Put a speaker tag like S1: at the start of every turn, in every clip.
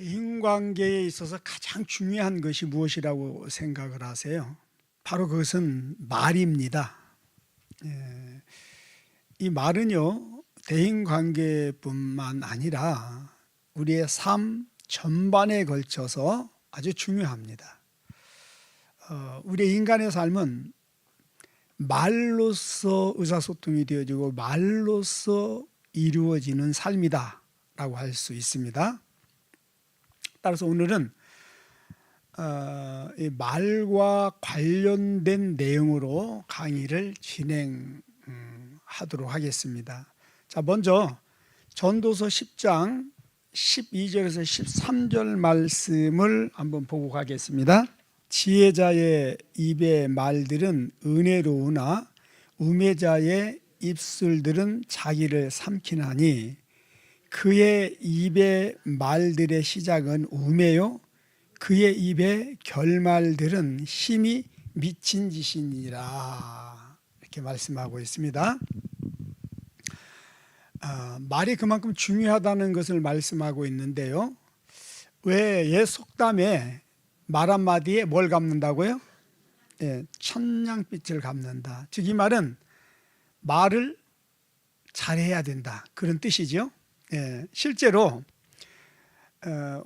S1: 대인관계에 있어서 가장 중요한 것이 무엇이라고 생각을 하세요? 바로 그것은 말입니다. 이 말은요, 대인관계뿐만 아니라 우리의 삶 전반에 걸쳐서 아주 중요합니다. 우리의 인간의 삶은 말로써 의사소통이 되어지고 말로써 이루어지는 삶이다 라고 할 수 있습니다. 따라서 오늘은 이 말과 관련된 내용으로 강의를 진행하도록 하겠습니다. 자, 먼저 전도서 10장 12절에서 13절 말씀을 한번 보고 가겠습니다. 지혜자의 입의 말들은 은혜로우나 우매자의 입술들은 자기를 삼키나니 그의 입의 말들의 시작은 우매요 그의 입의 결말들은 힘이 미친 짓이니라, 이렇게 말씀하고 있습니다. 말이 그만큼 중요하다는 것을 말씀하고 있는데요, 왜 옛 속담에 말 한마디에 뭘 갚는다고요? 천냥빚을 갚는다. 즉 이 말은 말을 잘해야 된다, 그런 뜻이죠. 실제로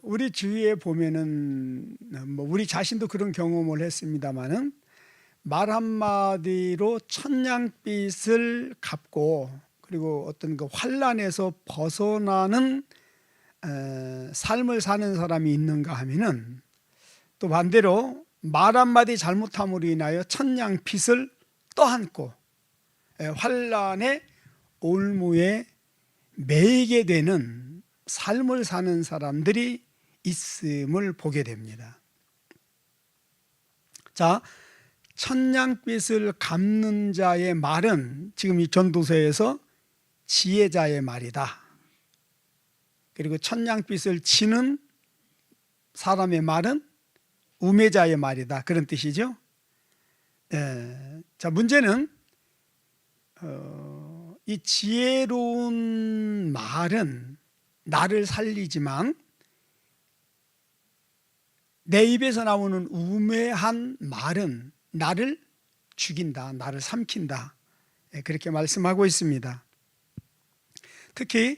S1: 우리 주위에 보면은 우리 자신도 그런 경험을 했습니다마는 말 한마디로 천냥빚을 갚고 그리고 어떤 그 환난에서 벗어나는 삶을 사는 사람이 있는가 하면은, 또 반대로 말 한마디 잘못함으로 인하여 천냥빚을 떠안고 환난의 올무에 매이게 되는 삶을 사는 사람들이 있음을 보게 됩니다. 자, 천냥빚을 갚는 자의 말은 지금 이 전도서에서 지혜자의 말이다. 그리고 천냥빚을 치는 사람의 말은 우매자의 말이다, 그런 뜻이죠. 자, 문제는 이 지혜로운 말은 나를 살리지만 내 입에서 나오는 우매한 말은 나를 죽인다, 나를 삼킨다, 그렇게 말씀하고 있습니다. 특히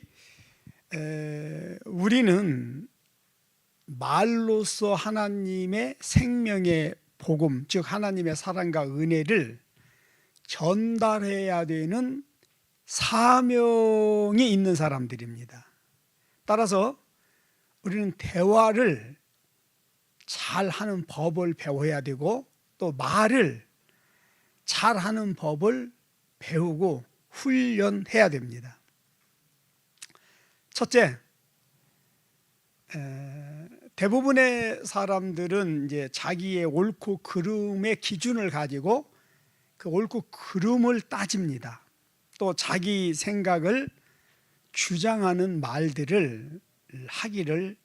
S1: 우리는 말로써 하나님의 생명의 복음, 즉 하나님의 사랑과 은혜를 전달해야 되는 사명이 있는 사람들입니다. 따라서 우리는 대화를 잘하는 법을 배워야 되고, 또 말을 잘하는 법을 배우고 훈련해야 됩니다. 첫째, 대부분의 사람들은 이제 자기의 옳고 그름의 기준을 가지고 그 옳고 그름을 따집니다. 또 자기 생각을 주장하는 말들을 하기를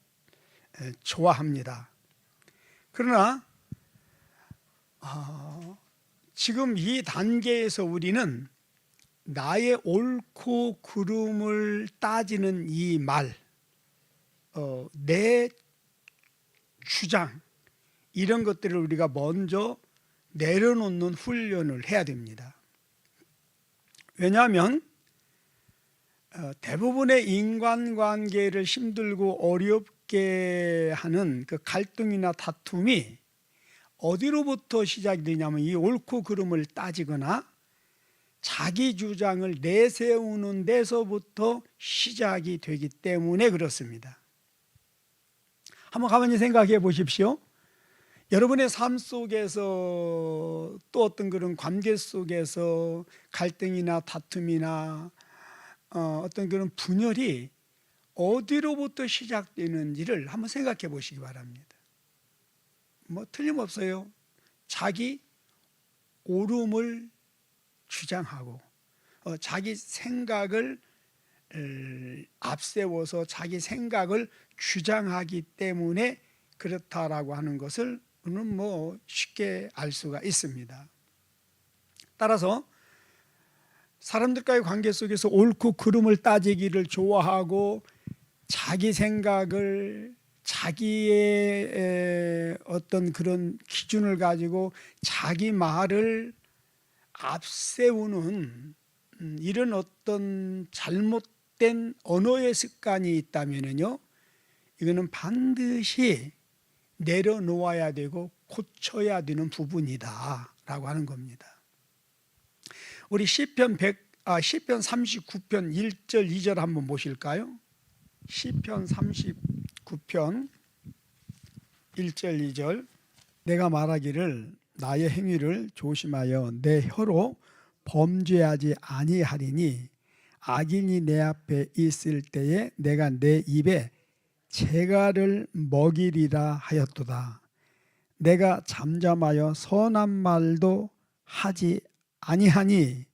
S1: 좋아합니다. 그러나 지금 이 단계에서 우리는 나의 옳고 그름을 따지는 이 말, 내 주장, 이런 것들을 우리가 먼저 내려놓는 훈련을 해야 됩니다. 왜냐하면 대부분의 인간관계를 힘들고 어렵게 하는 그 갈등이나 다툼이 어디로부터 시작이 되냐면 이 옳고 그름을 따지거나 자기 주장을 내세우는 데서부터 시작이 되기 때문에 그렇습니다. 한번 가만히 생각해 보십시오. 여러분의 삶 속에서 또 어떤 그런 관계 속에서 갈등이나 다툼이나 어떤 그런 분열이 어디로부터 시작되는지를 한번 생각해 보시기 바랍니다. 틀림없어요. 자기 옳음을 주장하고 자기 생각을 앞세워서 자기 생각을 주장하기 때문에 그렇다라고 하는 것을 우리는 쉽게 알 수가 있습니다. 따라서 사람들과의 관계 속에서 옳고 그름을 따지기를 좋아하고 자기 생각을 자기의 어떤 그런 기준을 가지고 자기 말을 앞세우는 이런 어떤 잘못된 언어의 습관이 있다면요, 이거는 반드시 내려놓아야 되고 고쳐야 되는 부분이다 라고 하는 겁니다. 우리 시편 39편 1절 2절 한번 보실까요? 시편 39편 1절 2절. 내가 말하기를 나의 행위를 조심하여 내 혀로 범죄하지 아니하리니 악인이 내 앞에 있을 때에 내가 내 입에 재갈을 먹이리라 하였도다. 내가 잠잠하여 선한 말도 하지 아니하니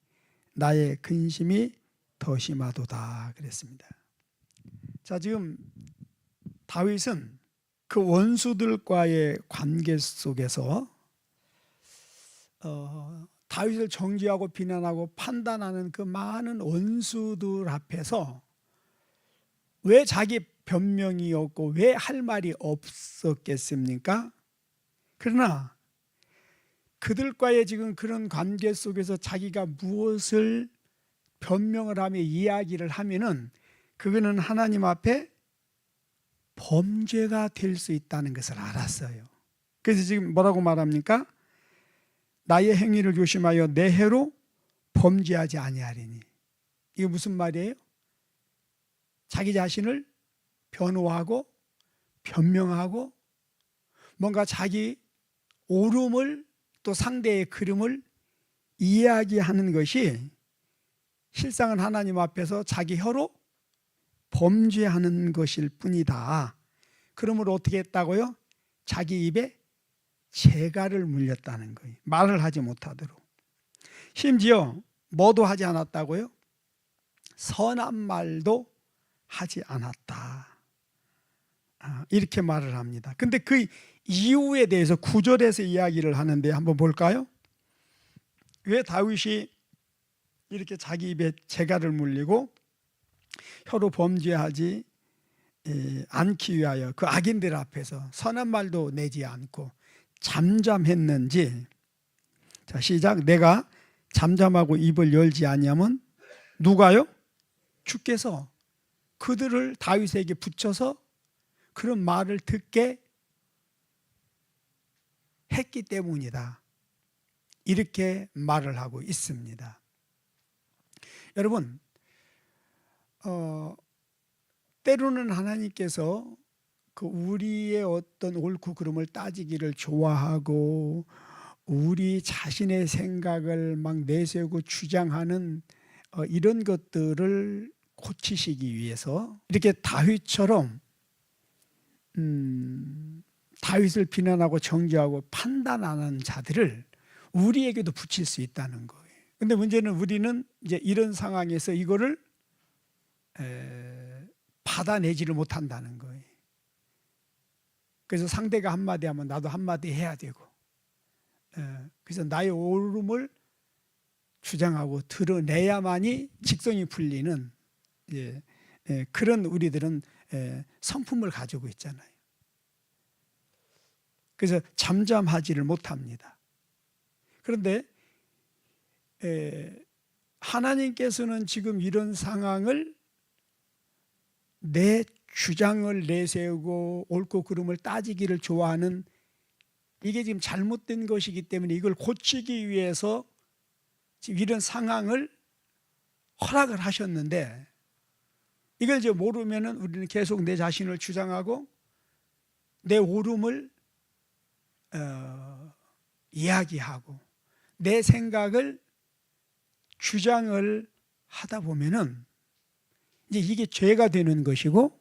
S1: 나의 근심이 더 심하도다 그랬습니다. 자, 지금 다윗은 그 원수들과의 관계 속에서 다윗을 정죄하고 비난하고 판단하는 그 많은 원수들 앞에서 왜 자기 변명이 없고 왜 할 말이 없었겠습니까? 그러나 그들과의 지금 그런 관계 속에서 자기가 무엇을 변명을 하며 이야기를 하면은 그거는 하나님 앞에 범죄가 될 수 있다는 것을 알았어요. 그래서 지금 뭐라고 말합니까? 나의 행위를 조심하여 내 혀로 범죄하지 아니하리니. 이게 무슨 말이에요? 자기 자신을 변호하고 변명하고 뭔가 자기 옳음을 또 상대의 그름을 이야기하는 것이 실상은 하나님 앞에서 자기 혀로 범죄하는 것일 뿐이다. 그러므로 어떻게 했다고요? 자기 입에 재갈을 물렸다는 거예요. 말을 하지 못하도록. 심지어 뭐도 하지 않았다고요? 선한 말도 하지 않았다. 이렇게 말을 합니다. 근데 그 이유에 대해서 9절에서 이야기를 하는데 한번 볼까요? 왜 다윗이 이렇게 자기 입에 재갈을 물리고 혀로 범죄하지 않기 위하여 그 악인들 앞에서 선한 말도 내지 않고 잠잠했는지. 자, 시작. 내가 잠잠하고 입을 열지 아니하면 누가요? 주께서 그들을 다윗에게 붙여서 그런 말을 듣게 했기 때문이다. 이렇게 말을 하고 있습니다. 여러분, 때로는 하나님께서 그 우리의 어떤 옳고 그름을 따지기를 좋아하고 우리 자신의 생각을 막 내세우고 주장하는 이런 것들을 고치시기 위해서 이렇게 다윗처럼 다윗을 비난하고 정죄하고 판단하는 자들을 우리에게도 붙일 수 있다는 거예요. 근데 문제는 우리는 이제 이런 상황에서 이거를 받아내지를 못한다는 거예요. 그래서 상대가 한마디 하면 나도 한마디 해야 되고, 그래서 나의 옳음을 주장하고 드러내야만이 직성이 풀리는 그런 우리들은 성품을 가지고 있잖아요. 그래서 잠잠하지를 못합니다. 그런데 하나님께서는 지금 이런 상황을 내 주장을 내세우고 옳고 그름을 따지기를 좋아하는 이게 지금 잘못된 것이기 때문에 이걸 고치기 위해서 지금 이런 상황을 허락을 하셨는데 이걸 이제 모르면은 우리는 계속 내 자신을 주장하고 내 옳음을 이야기하고 내 생각을 주장을 하다 보면은 이제 이게 죄가 되는 것이고,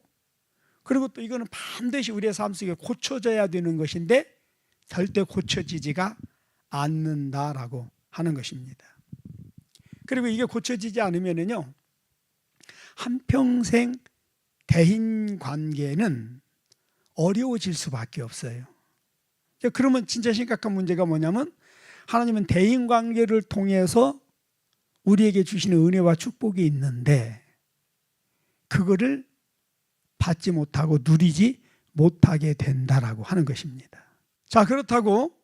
S1: 그리고 또 이거는 반드시 우리의 삶 속에 고쳐져야 되는 것인데 절대 고쳐지지가 않는다라고 하는 것입니다. 그리고 이게 고쳐지지 않으면은요, 한평생 대인 관계는 어려워질 수밖에 없어요. 그러면 진짜 심각한 문제가 뭐냐면 하나님은 대인 관계를 통해서 우리에게 주시는 은혜와 축복이 있는데 그거를 받지 못하고 누리지 못하게 된다라고 하는 것입니다. 자, 그렇다고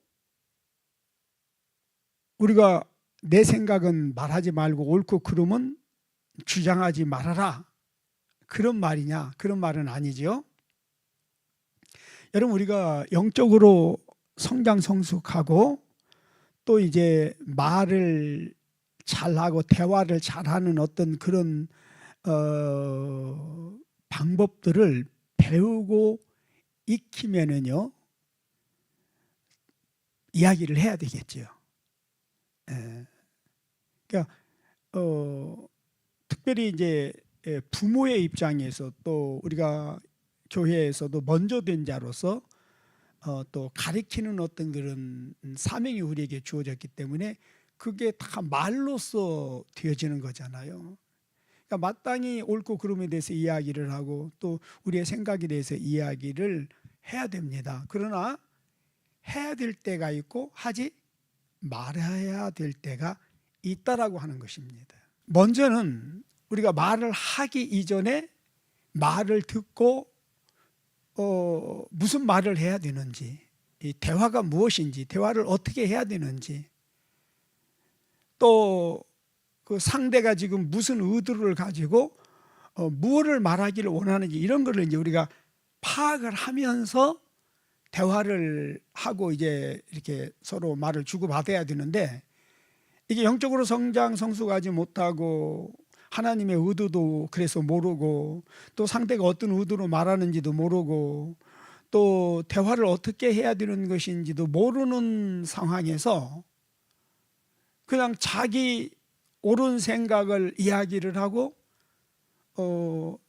S1: 우리가 내 생각은 말하지 말고 옳고 그름은 주장하지 말아라, 그런 말이냐? 그런 말은 아니죠. 여러분, 우리가 영적으로 성장 성숙하고 또 이제 말을 잘하고 대화를 잘하는 어떤 그런 방법들을 배우고 익히면은요, 이야기를 해야 되겠죠. 그러니까 특별히 이제 부모의 입장에서 또 우리가 교회에서도 먼저 된 자로서 또 가르치는 어떤 그런 사명이 우리에게 주어졌기 때문에 그게 다 말로써 되어지는 거잖아요. 그러니까 마땅히 옳고 그름에 대해서 이야기를 하고 또 우리의 생각에 대해서 이야기를 해야 됩니다. 그러나 해야 될 때가 있고 하지 말아야 될 때가 있다라고 하는 것입니다. 먼저는 우리가 말을 하기 이전에 말을 듣고 무슨 말을 해야 되는지, 이 대화가 무엇인지, 대화를 어떻게 해야 되는지, 또 그 상대가 지금 무슨 의도를 가지고 무엇을 말하기를 원하는지, 이런 거를 이제 우리가 파악을 하면서 대화를 하고 이제 이렇게 서로 말을 주고받아야 되는데, 이게 영적으로 성장 성숙하지 못하고 하나님의 의도도 그래서 모르고 또 상대가 어떤 의도로 말하는지도 모르고 또 대화를 어떻게 해야 되는 것인지도 모르는 상황에서 그냥 자기 옳은 생각을 이야기를 하고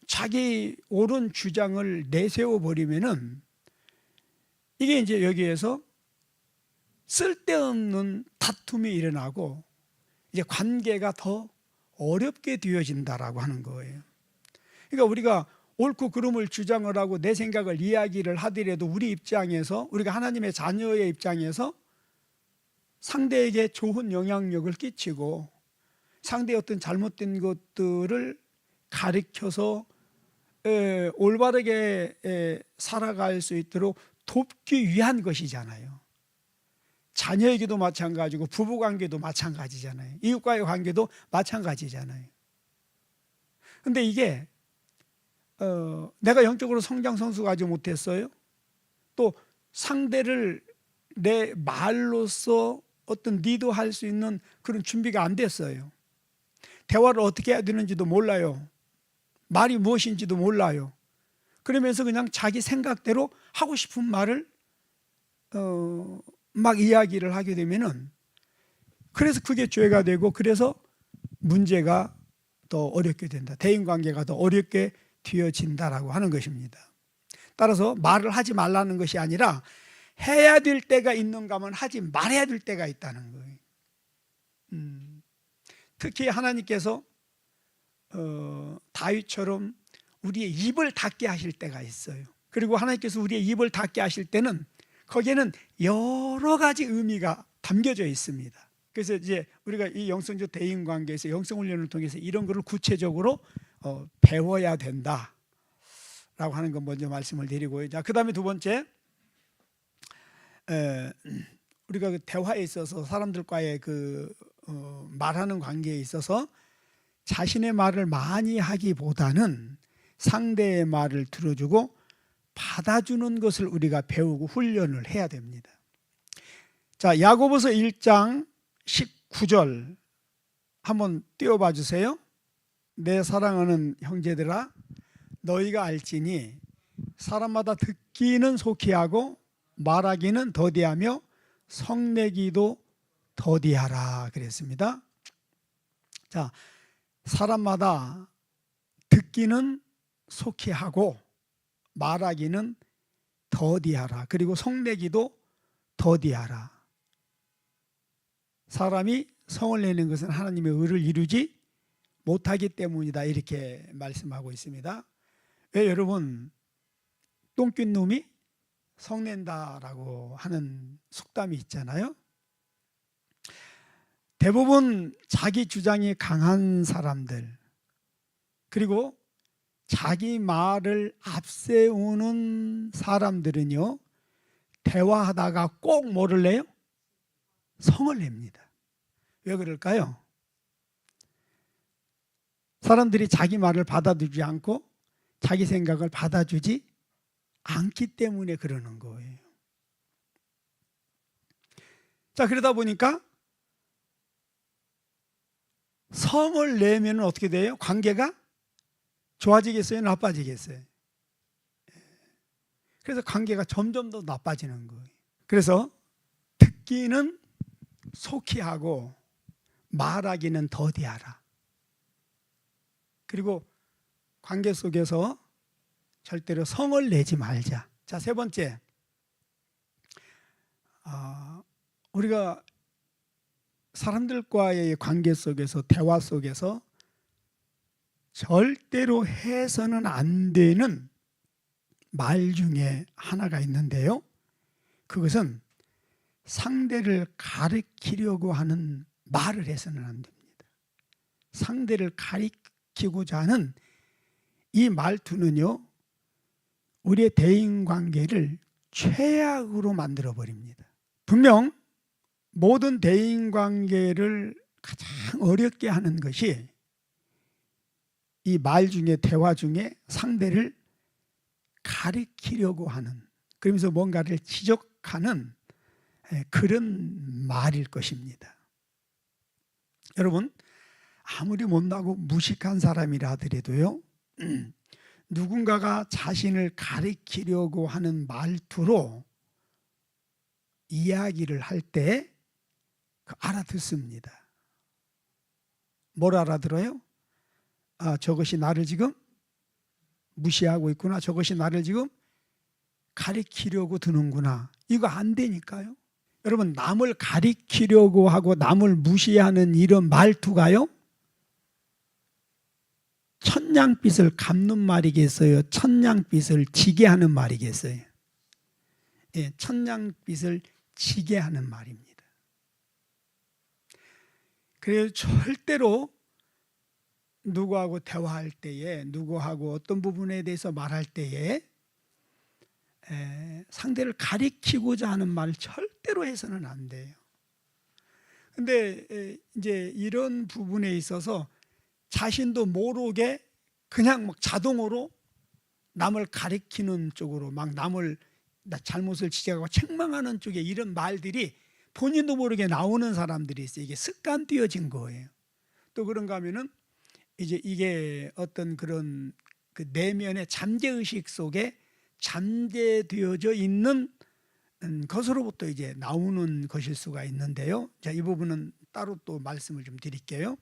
S1: 자기 옳은 주장을 내세워 버리면은 이게 이제 여기에서 쓸데없는 다툼이 일어나고 이제 관계가 더 어렵게 되어진다라고 하는 거예요. 그러니까 우리가 옳고 그름을 주장을 하고 내 생각을 이야기를 하더라도 우리 입장에서, 우리가 하나님의 자녀의 입장에서 상대에게 좋은 영향력을 끼치고 상대의 어떤 잘못된 것들을 가르쳐서 올바르게 살아갈 수 있도록 돕기 위한 것이잖아요. 자녀에게도 마찬가지고 부부관계도 마찬가지잖아요. 이웃과의 관계도 마찬가지잖아요. 근데 이게 내가 영적으로 성장 성숙하지 못했어요. 또 상대를 내 말로써 어떤 리드할 수 있는 그런 준비가 안 됐어요. 대화를 어떻게 해야 되는지도 몰라요. 말이 무엇인지도 몰라요. 그러면서 그냥 자기 생각대로 하고 싶은 말을 막 이야기를 하게 되면은, 그래서 그게 죄가 되고 그래서 문제가 더 어렵게 된다. 대인관계가 더 어렵게 되어진다라고 하는 것입니다. 따라서 말을 하지 말라는 것이 아니라 해야 될 때가 있는가 하면 하지 말아야 될 때가 있다는 거예요. 특히 하나님께서 다윗처럼 우리의 입을 닫게 하실 때가 있어요. 그리고 하나님께서 우리의 입을 닫게 하실 때는 거기에는 여러 가지 의미가 담겨져 있습니다. 그래서 이제 우리가 이 영성적 대인관계에서 영성훈련을 통해서 이런 것을 구체적으로 배워야 된다라고 하는 건 먼저 말씀을 드리고요. 자, 그 다음에 두 번째, 우리가 그 대화에 있어서 사람들과의 그 말하는 관계에 있어서 자신의 말을 많이 하기보다는 상대의 말을 들어주고 받아주는 것을 우리가 배우고 훈련을 해야 됩니다. 자, 야고보서 1장 19절 한번 띄워봐 주세요. 내 사랑하는 형제들아, 너희가 알지니 사람마다 듣기는 속히 하고 말하기는 더디하며 성내기도 더디하라 그랬습니다. 자, 사람마다 듣기는 속히 하고 말하기는 더디하라, 그리고 성내기도 더디하라. 사람이 성을 내는 것은 하나님의 의를 이루지 못하기 때문이다, 이렇게 말씀하고 있습니다. 왜 여러분, 똥낀 놈이 성낸다라고 하는 속담이 있잖아요. 대부분 자기 주장이 강한 사람들, 그리고 자기 말을 앞세우는 사람들은요, 대화하다가 꼭 뭐를 내요? 성을 냅니다. 왜 그럴까요? 사람들이 자기 말을 받아주지 않고 자기 생각을 받아주지 않기 때문에 그러는 거예요. 자, 그러다 보니까 성을 내면 어떻게 돼요? 관계가 좋아지겠어요? 나빠지겠어요? 그래서 관계가 점점 더 나빠지는 거예요. 그래서 듣기는 속히 하고 말하기는 더디하라. 그리고 관계 속에서 절대로 성을 내지 말자. 자, 세 번째, 우리가 사람들과의 관계 속에서, 대화 속에서 절대로 해서는 안 되는 말 중에 하나가 있는데요, 그것은 상대를 가리키려고 하는 말을 해서는 안 됩니다. 상대를 가리키고자 하는 이 말투는요, 우리의 대인관계를 최악으로 만들어버립니다. 분명 모든 대인관계를 가장 어렵게 하는 것이 이 말 중에, 대화 중에 상대를 가리키려고 하는, 그러면서 뭔가를 지적하는 그런 말일 것입니다. 여러분, 아무리 못나고 무식한 사람이라 하더라도요, 누군가가 자신을 가리키려고 하는 말투로 이야기를 할 때 알아듣습니다. 뭘 알아들어요? 아, 저것이 나를 지금 무시하고 있구나. 저것이 나를 지금 가리키려고 드는구나. 이거 안 되니까요. 여러분, 남을 가리키려고 하고 남을 무시하는 이런 말투가요, 천냥빚을 갚는 말이겠어요? 천냥빚을 지게 하는 말이겠어요? 예, 천냥빚을 지게 하는 말입니다. 그래서 절대로 누구하고 대화할 때에, 누구하고 어떤 부분에 대해서 말할 때에 상대를 가리키고자 하는 말 절대로 해서는 안 돼요. 근데 이제 이런 부분에 있어서 자신도 모르게 그냥 막 자동으로 남을 가리키는 쪽으로, 막 남을 잘못을 지적하고 책망하는 쪽에 이런 말들이 본인도 모르게 나오는 사람들이 있어요. 이게 습관되어진 거예요. 또 그런가 하면은 이제 이게 어떤 그런 그 내면의 잠재의식 속에 잠재되어져 있는 것으로부터 이제 나오는 것일 수가 있는데요. 자, 이 부분은 따로 또 말씀을 좀 드릴게요.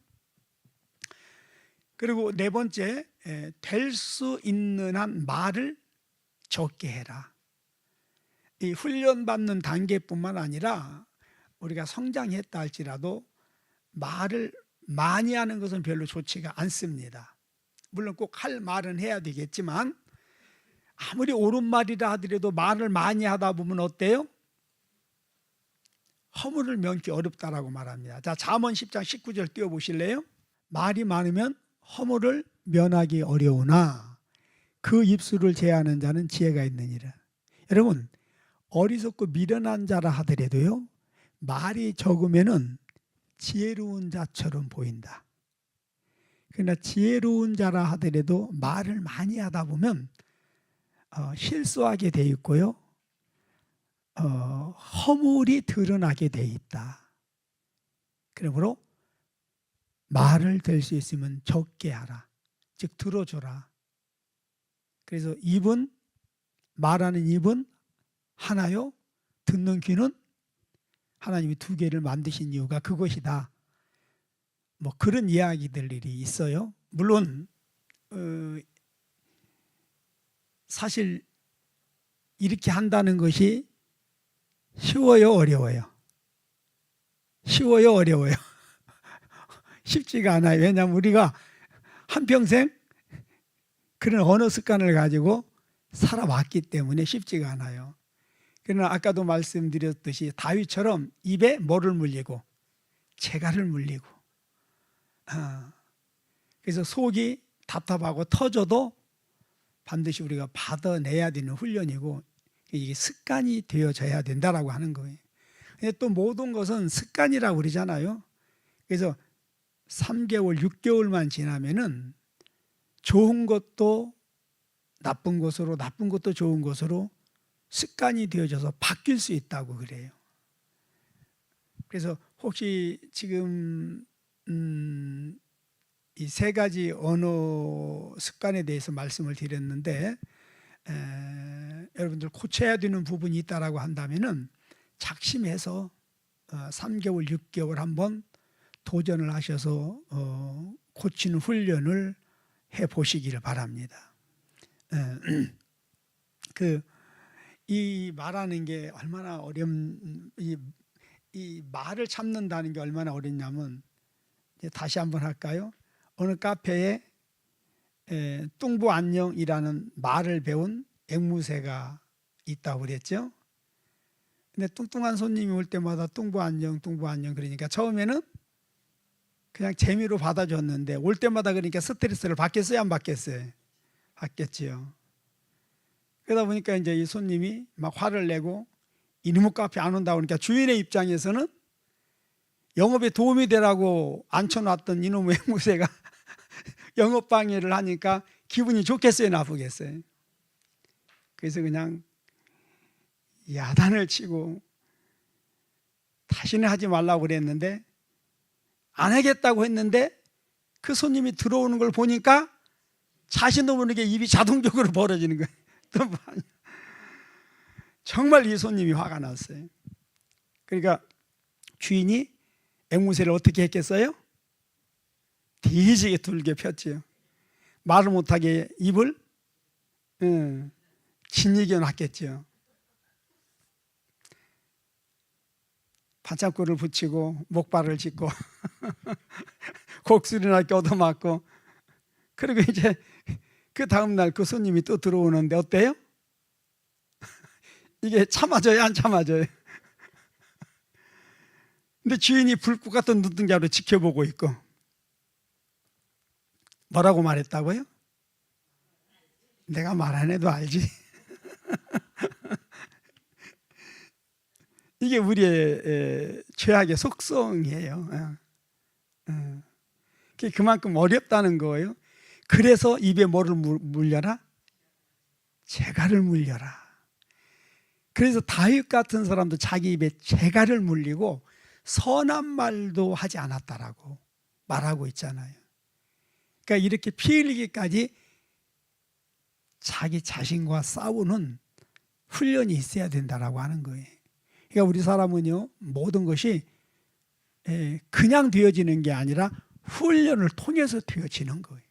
S1: 그리고 네 번째, 될 수 있는 한 말을 적게 해라. 이 훈련받는 단계뿐만 아니라 우리가 성장했다 할지라도 말을 많이 하는 것은 별로 좋지가 않습니다. 물론 꼭 할 말은 해야 되겠지만 아무리 옳은 말이라 하더라도 말을 많이 하다 보면 어때요? 허물을 면기 어렵다라고 말합니다. 자, 잠언 10장 19절 띄워보실래요? 말이 많으면 허물을 면하기 어려우나 그 입술을 제하는 자는 지혜가 있느니라. 여러분, 어리석고 미련한 자라 하더라도요, 말이 적으면은 지혜로운 자처럼 보인다. 그러나 지혜로운 자라 하더라도 말을 많이 하다 보면 실수하게 돼 있고요, 허물이 드러나게 돼 있다. 그러므로 말을 들 수 있으면 적게 하라. 즉 들어줘라. 그래서 입은, 말하는 입은 하나요, 듣는 귀는 하나님이 두 개를 만드신 이유가 그것이다. 뭐 그런 이야기들이 있어요. 물론 사실 이렇게 한다는 것이 쉬워요, 어려워요? 쉬워요, 어려워요? 쉽지가 않아요. 왜냐하면 우리가 한평생 그런 언어 습관을 가지고 살아왔기 때문에 쉽지가 않아요. 그러나 아까도 말씀드렸듯이 다윗처럼 입에 뭐를 물리고? 재갈을 물리고. 그래서 속이 답답하고 터져도 반드시 우리가 받아내야 되는 훈련이고 이게 습관이 되어져야 된다라고 하는 거예요. 근데 또 모든 것은 습관이라고 그러잖아요. 그래서 3개월, 6개월만 지나면은 좋은 것도 나쁜 것으로, 나쁜 것도 좋은 것으로 습관이 되어져서 바뀔 수 있다고 그래요. 그래서 혹시 지금 이 세 가지 언어 습관에 대해서 말씀을 드렸는데 여러분들 고쳐야 되는 부분이 있다라고 한다면은 작심해서 3개월, 6개월 한번 도전을 하셔서 고치는 훈련을 해 보시기를 바랍니다. 이 말하는 게 얼마나 이 말을 참는다는 게 얼마나 어렵냐면, 다시 한번 할까요? 어느 카페에 뚱보 안녕이라는 말을 배운 앵무새가 있다고 그랬죠. 근데 뚱뚱한 손님이 올 때마다 뚱보 안녕, 뚱보 안녕 그러니까 처음에는 그냥 재미로 받아줬는데 올 때마다 그러니까 스트레스를 받겠어요, 안 받겠어요? 받겠지요. 그러다 보니까 이제 이 손님이 막 화를 내고 이놈의 카페 안 온다 그러니까 주인의 입장에서는 영업에 도움이 되라고 앉혀놨던 이놈의 앵무새가 영업 방해를 하니까 기분이 좋겠어요, 나쁘겠어요? 그래서 그냥 야단을 치고 다시는 하지 말라고 그랬는데 안 하겠다고 했는데 그 손님이 들어오는 걸 보니까 자신도 모르게 입이 자동적으로 벌어지는 거예요. 정말 이 손님이 화가 났어요. 그러니까 주인이 앵무새를 어떻게 했겠어요? 뒤지게 둘게 폈지요. 말을 못하게 입을 짓이겨 놨겠죠. 반창고를 붙이고 목발을 짚고 곡술이나 껴도맞고, 그리고 이제 그 다음날 그 손님이 또 들어오는데 어때요? 이게 참아져요, 안 참아져요? 근데 주인이 불꽃 같은 눈동자로 지켜보고 있고 뭐라고 말했다고요? 내가 말 안 해도 알지. 이게 우리의 죄악의 속성이에요. 그만큼 어렵다는 거예요. 그래서 입에 뭐를 물려라? 재갈을 물려라. 그래서 다윗 같은 사람도 자기 입에 재갈을 물리고 선한 말도 하지 않았다라고 말하고 있잖아요. 그러니까 이렇게 피 흘리기까지 자기 자신과 싸우는 훈련이 있어야 된다라고 하는 거예요. 그러니까 우리 사람은요, 모든 것이 그냥 되어지는 게 아니라 훈련을 통해서 되어지는 거예요.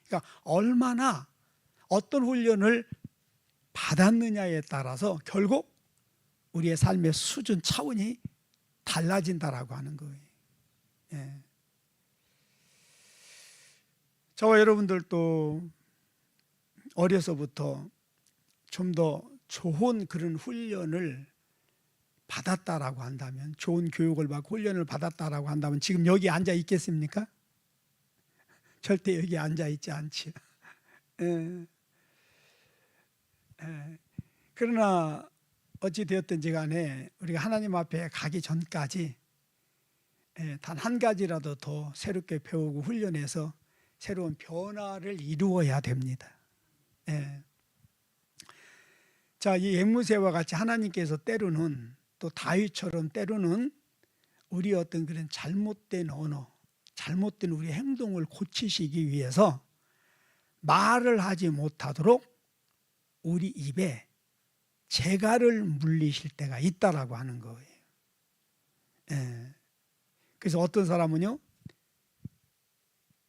S1: 그러니까 얼마나 어떤 훈련을 받았느냐에 따라서 결국 우리의 삶의 수준, 차원이 달라진다라고 하는 거예요. 저와 여러분들도 어려서부터 좀 더 좋은 그런 훈련을 받았다라고 한다면, 좋은 교육을 받고 훈련을 받았다라고 한다면 지금 여기 앉아 있겠습니까? 절대 여기 앉아 있지 않지요. 그러나 어찌 되었든지 간에 우리가 하나님 앞에 가기 전까지 단 한 가지라도 더 새롭게 배우고 훈련해서 새로운 변화를 이루어야 됩니다. 자, 이 앵무새와 같이 하나님께서 때로는, 또 다윗처럼 때로는 우리 어떤 그런 잘못된 언어, 잘못된 우리 행동을 고치시기 위해서 말을 하지 못하도록 우리 입에 재갈을 물리실 때가 있다라고 하는 거예요. 그래서 어떤 사람은요,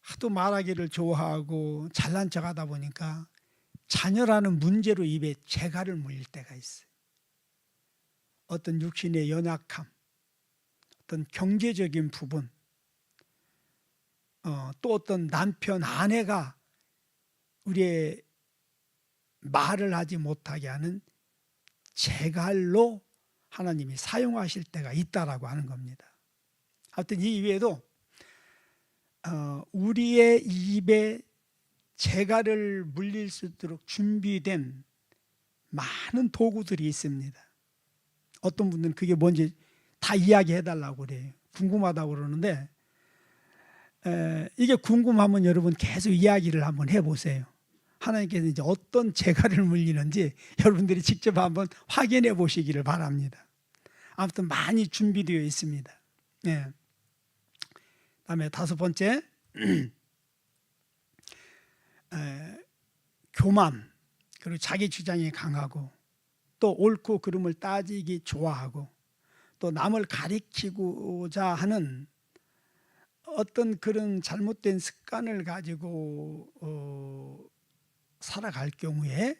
S1: 하도 말하기를 좋아하고 잘난 척하다 보니까 자녀라는 문제로 입에 재갈을 물릴 때가 있어요. 어떤 육신의 연약함, 어떤 경제적인 부분, 또 어떤 남편, 아내가 우리의 말을 하지 못하게 하는 재갈로 하나님이 사용하실 때가 있다라고 하는 겁니다. 하여튼 이 이외에도 우리의 입에 재갈을 물릴 수 있도록 준비된 많은 도구들이 있습니다. 어떤 분들은 그게 뭔지 다 이야기해 달라고 그래요. 궁금하다고 그러는데 이게 궁금하면 여러분 계속 이야기를 한번 해보세요. 하나님께서 이제 어떤 재갈을 물리는지 여러분들이 직접 한번 확인해 보시기를 바랍니다. 아무튼 많이 준비되어 있습니다. 네. 다음에 다섯 번째, 교만, 그리고 자기 주장이 강하고 또 옳고 그름을 따지기 좋아하고 또 남을 가리키고자 하는 어떤 그런 잘못된 습관을 가지고 살아갈 경우에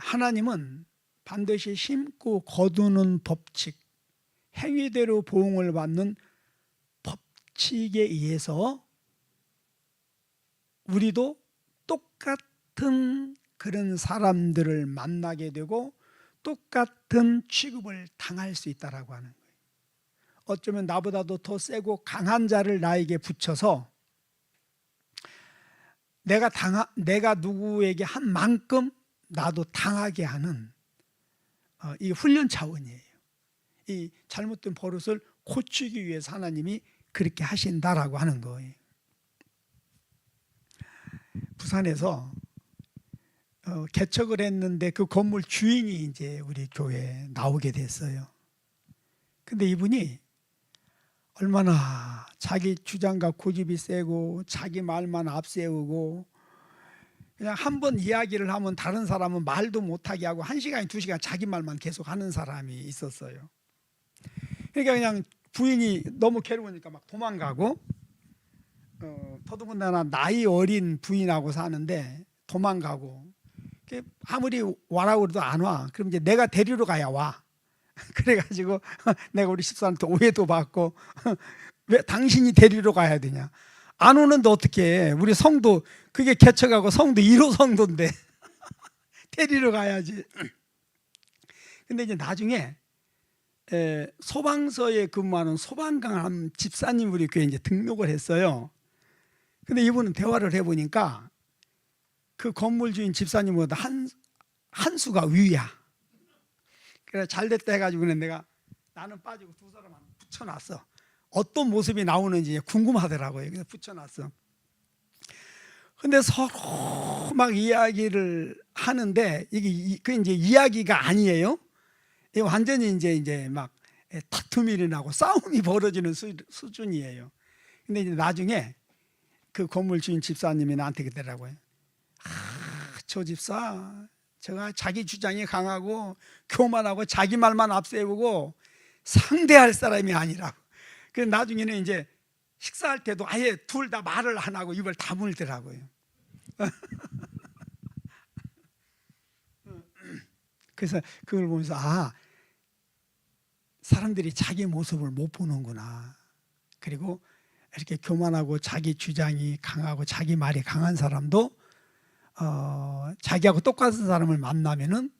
S1: 하나님은 반드시 심고 거두는 법칙, 행위대로 보응을 받는 법칙에 의해서 우리도 똑같은 그런 사람들을 만나게 되고 똑같은 취급을 당할 수 있다라고 하는 거예요. 어쩌면 나보다도 더 세고 강한 자를 나에게 붙여서 내가 누구에게 한 만큼 나도 당하게 하는 이 훈련 차원이에요. 이 잘못된 버릇을 고치기 위해서 하나님이 그렇게 하신다라고 하는 거예요. 부산에서 개척을 했는데 그 건물 주인이 이제 우리 교회에 나오게 됐어요. 근데 이분이 얼마나 자기 주장과 고집이 세고 자기 말만 앞세우고 그냥 한 번 이야기를 하면 다른 사람은 말도 못하게 하고 1시간, 2시간 자기 말만 계속 하는 사람이 있었어요. 그러니까 그냥 부인이 너무 괴로우니까 막 도망가고 더더군다나 나이 어린 부인하고 사는데 도망가고 아무리 와라고 해도 안 와. 그럼 이제 내가 데리러 가야 와. 그래가지고 내가 우리 집사한테 오해도 받고 왜 당신이 데리러 가야 되냐. 안 오는데 어떻게 해. 우리 성도 그게 개척하고 성도 1호 성도인데 데리러 가야지. 근데 이제 나중에 소방서에 근무하는 소방관 집사님 우리 교회에 이제 등록을 했어요. 근데 이분은 대화를 해보니까 그 건물 주인 집사님보다 한 수가 위야. 그래 잘됐다 해가지고 나는 빠지고 두 사람 붙여놨어. 어떤 모습이 나오는지 궁금하더라고요. 그래서 붙여놨어. 근데 서로 막 이야기를 하는데 그 이제 이야기가 아니에요. 이게 완전히 이제 막 다툼이 일어나고 싸움이 벌어지는 수준이에요. 근데 이제 나중에 그 건물 주인 집사님이 나한테 그러더라고요. 저 집사, 제가 자기 주장이 강하고 교만하고 자기 말만 앞세우고 상대할 사람이 아니라고. 그래서 나중에는 이제 식사할 때도 아예 둘 다 말을 안 하고 입을 다물더라고요. 그래서 그걸 보면서 사람들이 자기 모습을 못 보는구나. 그리고 이렇게 교만하고 자기 주장이 강하고 자기 말이 강한 사람도 자기하고 똑같은 사람을 만나면은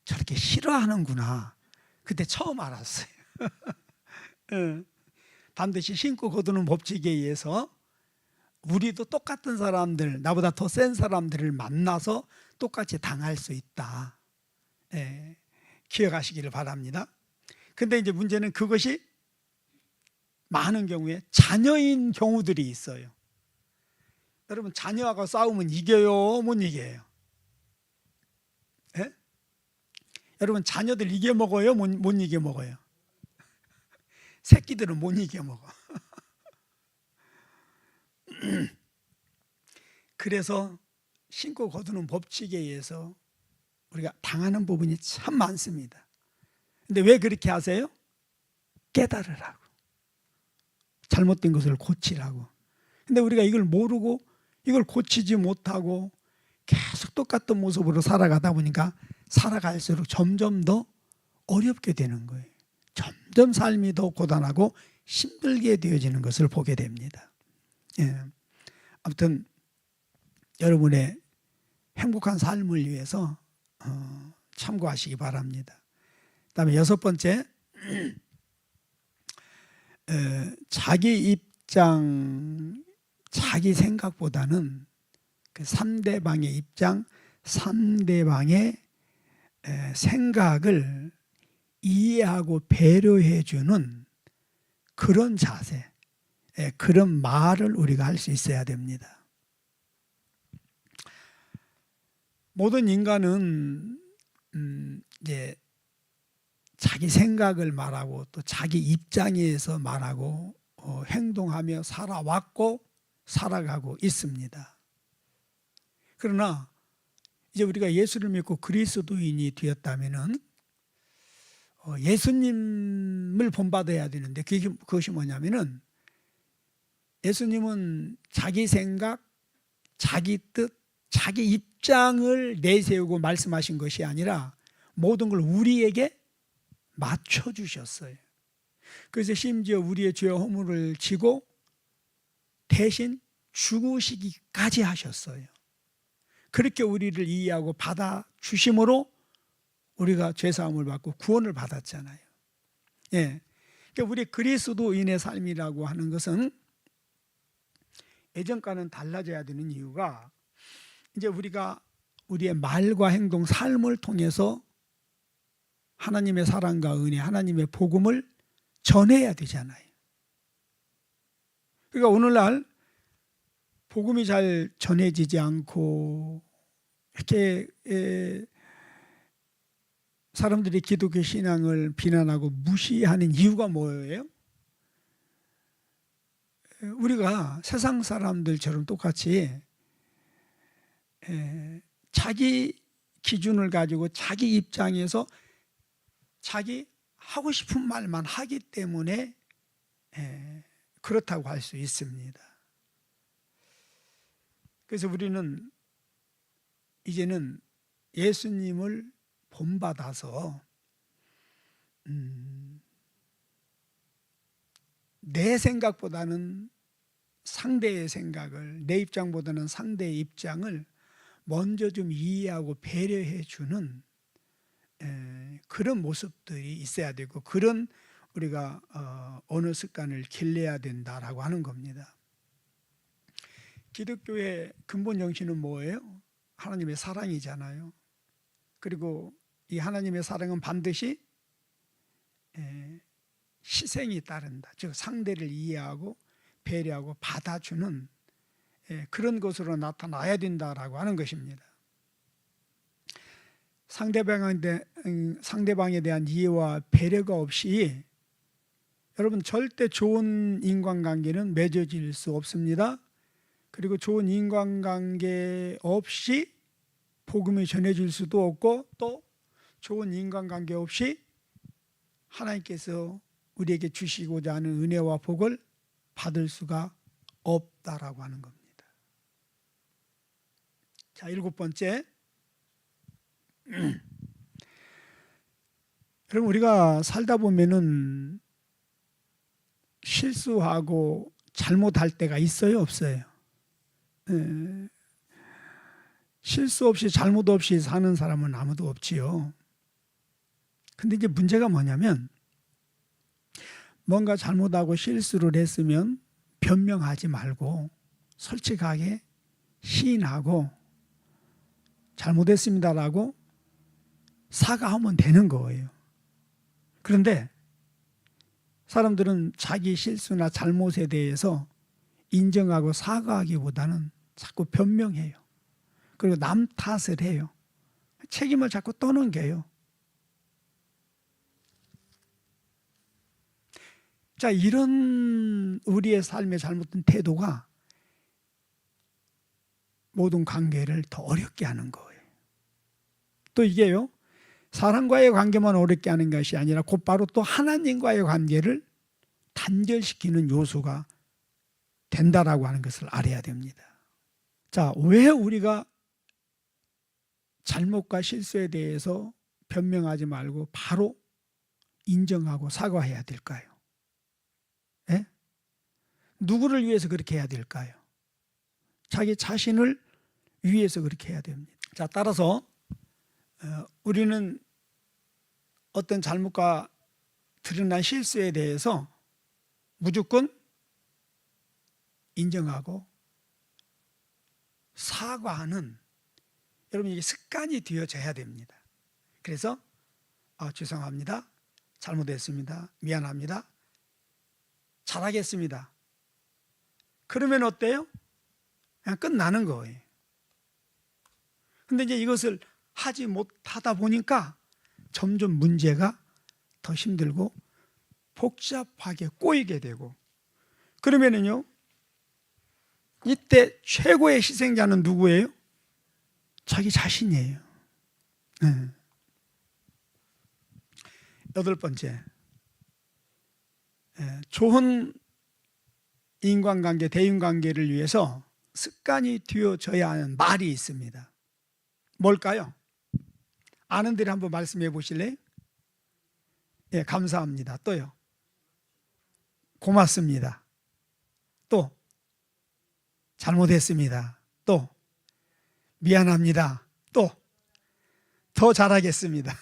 S1: 저렇게 싫어하는구나. 그때 처음 알았어요. 반드시 신고 거두는 법칙에 의해서 우리도 똑같은 사람들, 나보다 더 센 사람들을 만나서 똑같이 당할 수 있다. 기억하시기를 바랍니다. 근데 이제 문제는 그것이 많은 경우에 자녀인 경우들이 있어요. 여러분 자녀하고 싸우면 이겨요? 못 이겨요? 예? 여러분 자녀들 이겨먹어요? 못 이겨먹어요? 새끼들은 못 이겨먹어. 그래서 신고 거두는 법칙에 의해서 우리가 당하는 부분이 참 많습니다. 근데 왜 그렇게 하세요? 깨달으라고. 잘못된 것을 고치라고. 근데 우리가 이걸 모르고 이걸 고치지 못하고 계속 똑같은 모습으로 살아가다 보니까 살아갈수록 점점 더 어렵게 되는 거예요. 점점 삶이 더 고단하고 힘들게 되어지는 것을 보게 됩니다. 아무튼 여러분의 행복한 삶을 위해서 참고하시기 바랍니다. 그다음에 여섯 번째, 자기 자기 생각보다는 그 상대방의 입장, 상대방의 생각을 이해하고 배려해 주는 그런 자세, 그런 말을 우리가 할 수 있어야 됩니다. 모든 인간은 이제 자기 생각을 말하고 또 자기 입장에서 말하고 행동하며 살아왔고 살아가고 있습니다. 그러나 이제 우리가 예수를 믿고 그리스도인이 되었다면은 예수님을 본받아야 되는데 그것이 뭐냐면은 예수님은 자기 생각, 자기 뜻, 자기 입장을 내세우고 말씀하신 것이 아니라 모든 걸 우리에게 맞춰주셨어요. 그래서 심지어 우리의 죄와 허물을 지고 대신 죽으시기까지 하셨어요. 그렇게 우리를 이해하고 받아주심으로 우리가 죄사함을 받고 구원을 받았잖아요. 예. 그러니까 우리 그리스도인의 삶이라고 하는 것은 예전과는 달라져야 되는 이유가 이제 우리가 우리의 말과 행동, 삶을 통해서 하나님의 사랑과 은혜, 하나님의 복음을 전해야 되잖아요. 그러니까 오늘날 복음이 잘 전해지지 않고 이렇게 사람들이 기독교 신앙을 비난하고 무시하는 이유가 뭐예요? 우리가 세상 사람들처럼 똑같이 자기 기준을 가지고 자기 입장에서 자기 하고 싶은 말만 하기 때문에 그렇다고 할 수 있습니다. 그래서 우리는 이제는 예수님을 본받아서 내 생각보다는 상대의 생각을, 내 입장보다는 상대의 입장을 먼저 좀 이해하고 배려해 주는 그런 모습들이 있어야 되고 그런 우리가 언어 습관을 길러야 된다라고 하는 겁니다. 기독교의 근본 정신은 뭐예요? 하나님의 사랑이잖아요. 그리고 이 하나님의 사랑은 반드시 희생이 따른다. 즉 상대를 이해하고 배려하고 받아주는 그런 것으로 나타나야 된다라고 하는 것입니다. 상대방에 대한 이해와 배려가 없이 여러분 절대 좋은 인간관계는 맺어질 수 없습니다. 그리고 좋은 인간관계 없이 복음이 전해질 수도 없고 또 좋은 인간관계 없이 하나님께서 우리에게 주시고자 하는 은혜와 복을 받을 수가 없다라고 하는 겁니다. 자, 7번째. 여러분 우리가 살다 보면은 실수하고 잘못할 때가 있어요, 없어요? 실수 없이 잘못 없이 사는 사람은 아무도 없지요. 근데 이제 문제가 뭐냐면 뭔가 잘못하고 실수를 했으면 변명하지 말고 솔직하게 시인하고 잘못했습니다라고 사과하면 되는 거예요. 그런데 사람들은 자기 실수나 잘못에 대해서 인정하고 사과하기보다는 자꾸 변명해요. 그리고 남 탓을 해요. 책임을 자꾸 떠넘겨요. 자, 이런 우리의 삶의 잘못된 태도가 모든 관계를 더 어렵게 하는 거예요. 또 이게요, 사람과의 관계만 어렵게 하는 것이 아니라 곧바로 또 하나님과의 관계를 단절시키는 요소가 된다라고 하는 것을 알아야 됩니다. 자, 왜 우리가 잘못과 실수에 대해서 변명하지 말고 바로 인정하고 사과해야 될까요? 예? 누구를 위해서 그렇게 해야 될까요? 자기 자신을 위해서 그렇게 해야 됩니다. 자, 따라서 우리는 어떤 잘못과 드러난 실수에 대해서 무조건 인정하고 사과하는, 여러분 이게 습관이 되어져야 됩니다. 그래서 죄송합니다, 잘못했습니다, 미안합니다, 잘하겠습니다. 그러면 어때요? 그냥 끝나는 거예요. 근데 이제 이것을 하지 못하다 보니까 점점 문제가 더 힘들고 복잡하게 꼬이게 되고, 그러면은요, 이때 최고의 희생자는 누구예요? 자기 자신이에요. 네. 여덟 번째, 좋은 인간관계, 대인관계를 위해서 습관이 되어져야 하는 말이 있습니다. 뭘까요? 아는 대로 한번 말씀해 보실래요? 예, 감사합니다. 또요? 고맙습니다. 또 잘못했습니다. 또 미안합니다. 또 더 잘하겠습니다.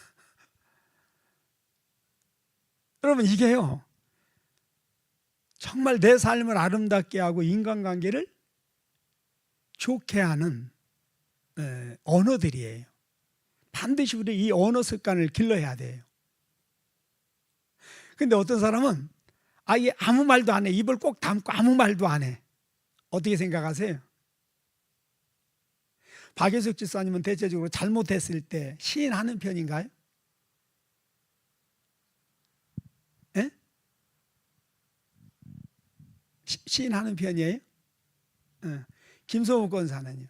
S1: 여러분 이게요, 정말 내 삶을 아름답게 하고 인간관계를 좋게 하는 언어들이에요. 반드시 우리 이 언어 습관을 길러야 돼요. 근데 어떤 사람은 아예 아무 말도 안 해. 입을 꼭 담고 아무 말도 안 해. 어떻게 생각하세요? 박예숙 집사님은 대체적으로 잘못했을 때 시인하는 편인가요? 예? 시인하는 편이에요? 김소묵 권사는요?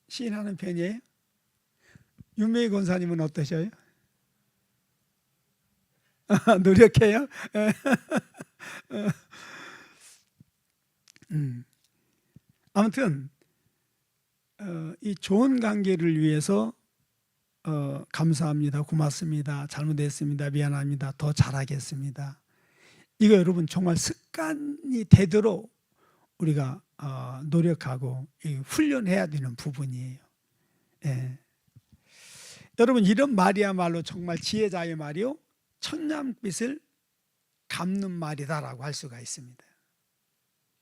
S1: 시인하는 편이에요? 윤메이 권사님은 어떠셔요? 노력해요? 아무튼 이 좋은 관계를 위해서 감사합니다, 고맙습니다, 잘못했습니다, 미안합니다, 더 잘하겠습니다, 이거 여러분 정말 습관이 되도록 우리가 노력하고 훈련해야 되는 부분이에요. 예. 여러분 이런 말이야말로 정말 지혜자의 말이요, 천냥빚을 갚는 말이다라고 할 수가 있습니다.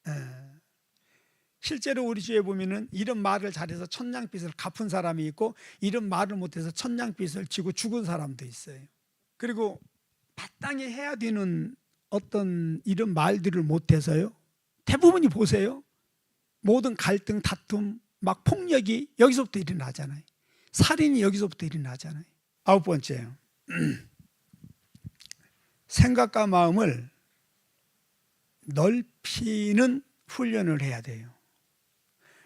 S1: 예. 실제로 우리 주위에 보면은 이런 말을 잘해서 천냥빚을 갚은 사람이 있고, 이런 말을 못해서 천냥빚을 지고 죽은 사람도 있어요. 그리고 마땅히 해야 되는 어떤 이런 말들을 못해서요, 대부분이 보세요, 모든 갈등, 다툼, 막 폭력이 여기서부터 일어나잖아요. 살인이 여기서부터 일어나잖아요. 아홉 번째요, 생각과 마음을 넓히는 훈련을 해야 돼요.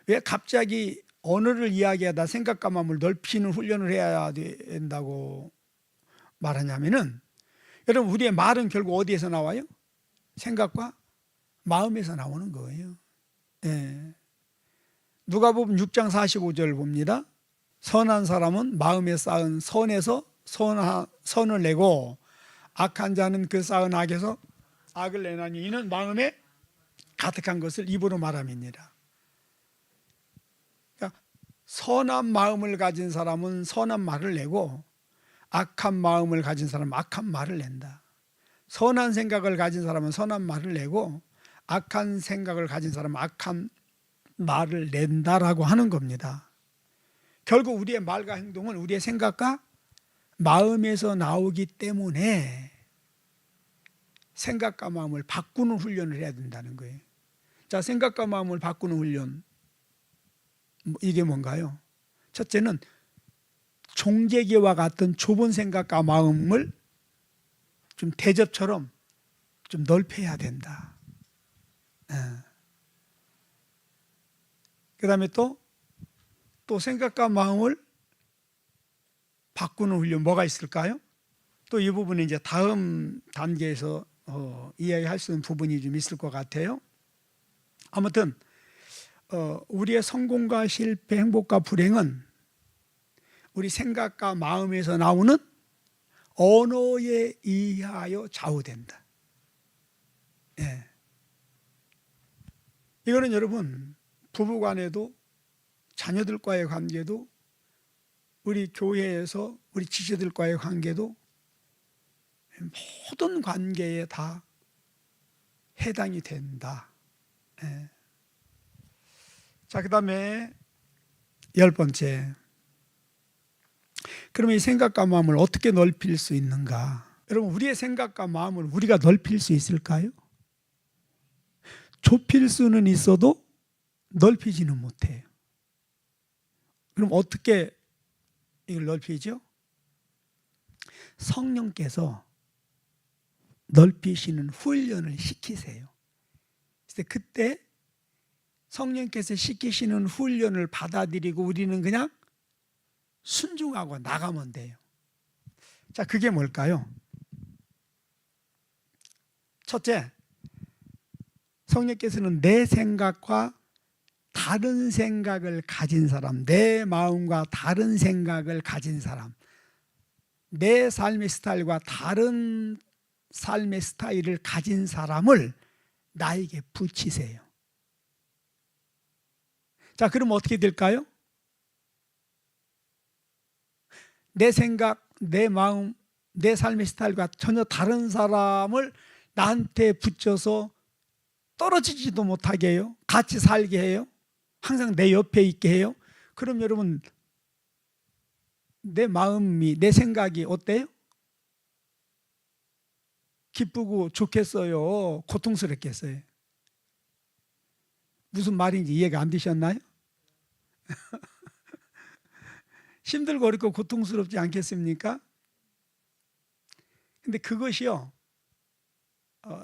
S1: 왜 갑자기 언어를 이야기하다 생각과 마음을 넓히는 훈련을 해야 된다고 말하냐면은, 여러분 우리의 말은 결국 어디에서 나와요? 생각과 마음에서 나오는 거예요. 예. 누가복음 6장 45절 봅니다. 선한 사람은 마음에 쌓은 선에서 선을 내고, 악한 자는 그 쌓은 악에서 악을 내나니 이는 마음에 가득한 것을 입으로 말함이니라. 그러니까 선한 마음을 가진 사람은 선한 말을 내고, 악한 마음을 가진 사람은 악한 말을 낸다. 선한 생각을 가진 사람은 선한 말을 내고, 악한 생각을 가진 사람은 악한 말을 낸다라고 하는 겁니다. 결국 우리의 말과 행동은 우리의 생각과 마음에서 나오기 때문에 생각과 마음을 바꾸는 훈련을 해야 된다는 거예요. 자, 생각과 마음을 바꾸는 훈련, 이게 뭔가요? 첫째는 종재기와 같은 좁은 생각과 마음을 좀 대접처럼 좀 넓혀야 된다. 그 다음에 또 생각과 마음을 바꾸는 훈련, 뭐가 있을까요? 또 이 부분은 이제 다음 단계에서 이야기할 수 있는 부분이 좀 있을 것 같아요. 아무튼 우리의 성공과 실패, 행복과 불행은 우리 생각과 마음에서 나오는 언어에 의하여 좌우된다. 예. 이거는 여러분 부부간에도, 자녀들과의 관계도, 우리 교회에서 우리 지체들과의 관계도, 모든 관계에 다 해당이 된다. 예. 자, 그다음에 10번째. 그러면 이 생각과 마음을 어떻게 넓힐 수 있는가? 여러분, 우리의 생각과 마음을 우리가 넓힐 수 있을까요? 좁힐 수는 있어도 넓히지는 못해요. 그럼 어떻게 이걸 넓히죠? 성령께서 넓히시는 훈련을 시키세요. 그때 성령께서 시키시는 훈련을 받아들이고 우리는 그냥 순종하고 나가면 돼요. 자, 그게 뭘까요? 첫째, 성령께서는 내 생각과 다른 생각을 가진 사람, 내 마음과 다른 생각을 가진 사람, 내 삶의 스타일과 다른 삶의 스타일을 가진 사람을 나에게 붙이세요. 자, 그럼 어떻게 될까요? 내 생각, 내 마음, 내 삶의 스타일과 전혀 다른 사람을 나한테 붙여서 떨어지지도 못하게 해요. 같이 살게 해요. 항상 내 옆에 있게 해요. 그럼 여러분, 내 마음이, 내 생각이 어때요? 기쁘고 좋겠어요? 고통스럽겠어요? 무슨 말인지 이해가 안 되셨나요? 힘들고 어렵고 고통스럽지 않겠습니까? 근데 그것이요,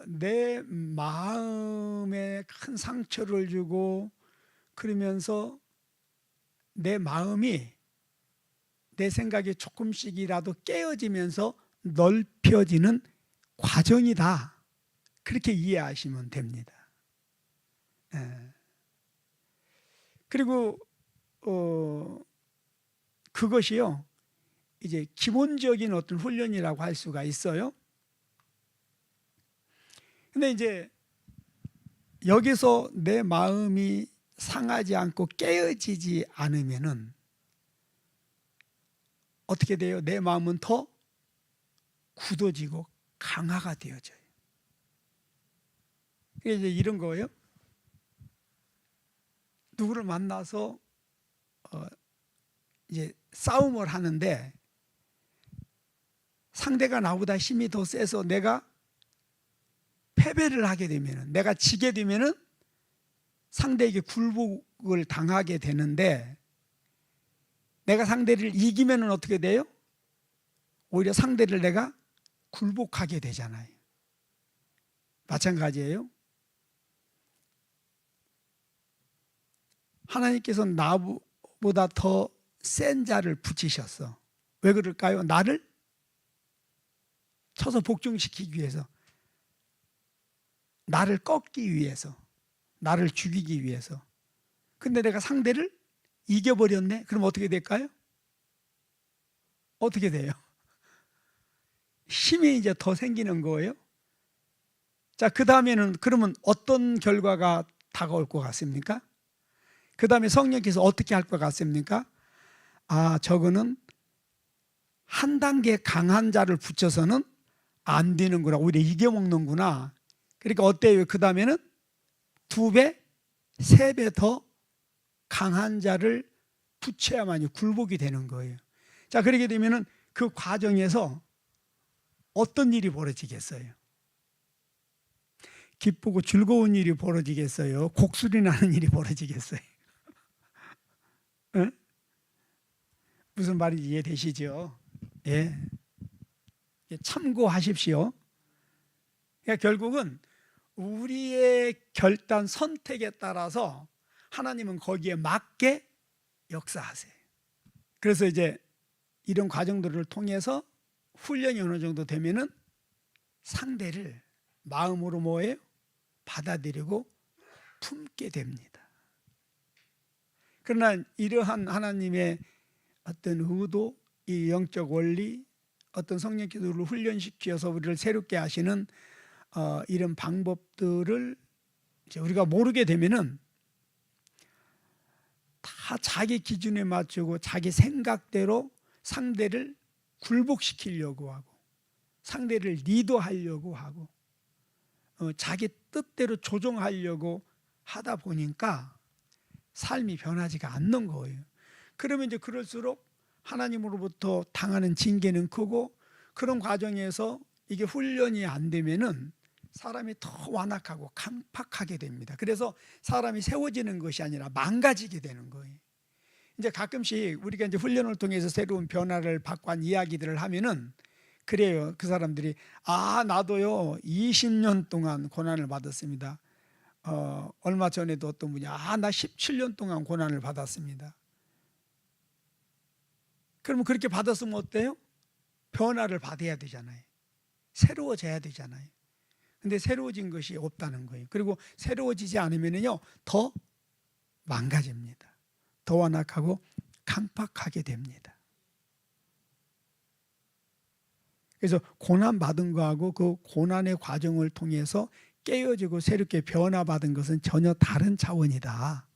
S1: 내 마음에 큰 상처를 주고 그러면서 내 마음이, 내 생각이 조금씩이라도 깨어지면서 넓혀지는 과정이다. 그렇게 이해하시면 됩니다. 그리고 그것이요, 이제 기본적인 어떤 훈련이라고 할 수가 있어요. 근데 이제 여기서 내 마음이 상하지 않고 깨어지지 않으면은 어떻게 돼요? 내 마음은 더 굳어지고 강화가 되어져요. 그게 이제 이런 거예요. 누구를 만나서 이제 싸움을 하는데 상대가 나보다 힘이 더 세서 내가 패배를 하게 되면은, 내가 지게 되면은 상대에게 굴복을 당하게 되는데, 내가 상대를 이기면은 어떻게 돼요? 오히려 상대를 내가 굴복하게 되잖아요. 마찬가지예요. 하나님께서 나보다 더 센 자를 붙이셨어. 왜 그럴까요? 나를 쳐서 복종시키기 위해서, 나를 꺾기 위해서, 나를 죽이기 위해서. 근데 내가 상대를 이겨버렸네? 그럼 어떻게 될까요? 어떻게 돼요? 힘이 이제 더 생기는 거예요. 자, 그 다음에는 그러면 어떤 결과가 다가올 것 같습니까? 그 다음에 성령께서 어떻게 할 것 같습니까? 아, 저거는 한 단계 강한 자를 붙여서는 안 되는구나. 오히려 이겨먹는구나. 그러니까 어때요? 그 다음에는 2배, 3배 더 강한 자를 붙여야만이 굴복이 되는 거예요. 자, 그렇게 되면은 그 과정에서 어떤 일이 벌어지겠어요? 기쁘고 즐거운 일이 벌어지겠어요? 곡소리 나는 일이 벌어지겠어요? 네? 무슨 말인지 이해되시죠? 예. 참고하십시오. 그러니까 결국은 우리의 결단, 선택에 따라서 하나님은 거기에 맞게 역사하세요. 그래서 이제 이런 과정들을 통해서 훈련이 어느 정도 되면은 상대를 마음으로 뭐예요? 받아들이고 품게 됩니다. 그러나 이러한 하나님의 어떤 의도, 이 영적 원리, 어떤 성령께서 우리를 훈련시켜서 우리를 새롭게 하시는 이런 방법들을 이제 우리가 모르게 되면은 다 자기 기준에 맞추고 자기 생각대로 상대를 굴복시키려고 하고 상대를 리드하려고 하고 자기 뜻대로 조종하려고 하다 보니까 삶이 변하지가 않는 거예요. 그러면 이제 그럴수록 하나님으로부터 당하는 징계는 크고, 그런 과정에서 이게 훈련이 안 되면은 사람이 더 완악하고 강팍하게 됩니다. 그래서 사람이 세워지는 것이 아니라 망가지게 되는 거예요. 이제 가끔씩 우리가 이제 훈련을 통해서 새로운 변화를 받고 한 이야기들을 하면은 그래요. 그 사람들이 나도요 20년 동안 고난을 받았습니다. 얼마 전에도 어떤 분이 나 17년 동안 고난을 받았습니다. 그러면 그렇게 받았으면 어때요? 변화를 받아야 되잖아요. 새로워져야 되잖아요. 근데 새로워진 것이 없다는 거예요. 그리고 새로워지지 않으면요 더 망가집니다. 더 완악하고 강팍하게 됩니다. 그래서 고난 받은 거하고 그 고난의 과정을 통해서 깨어지고 새롭게 변화받은 것은 전혀 다른 차원이다.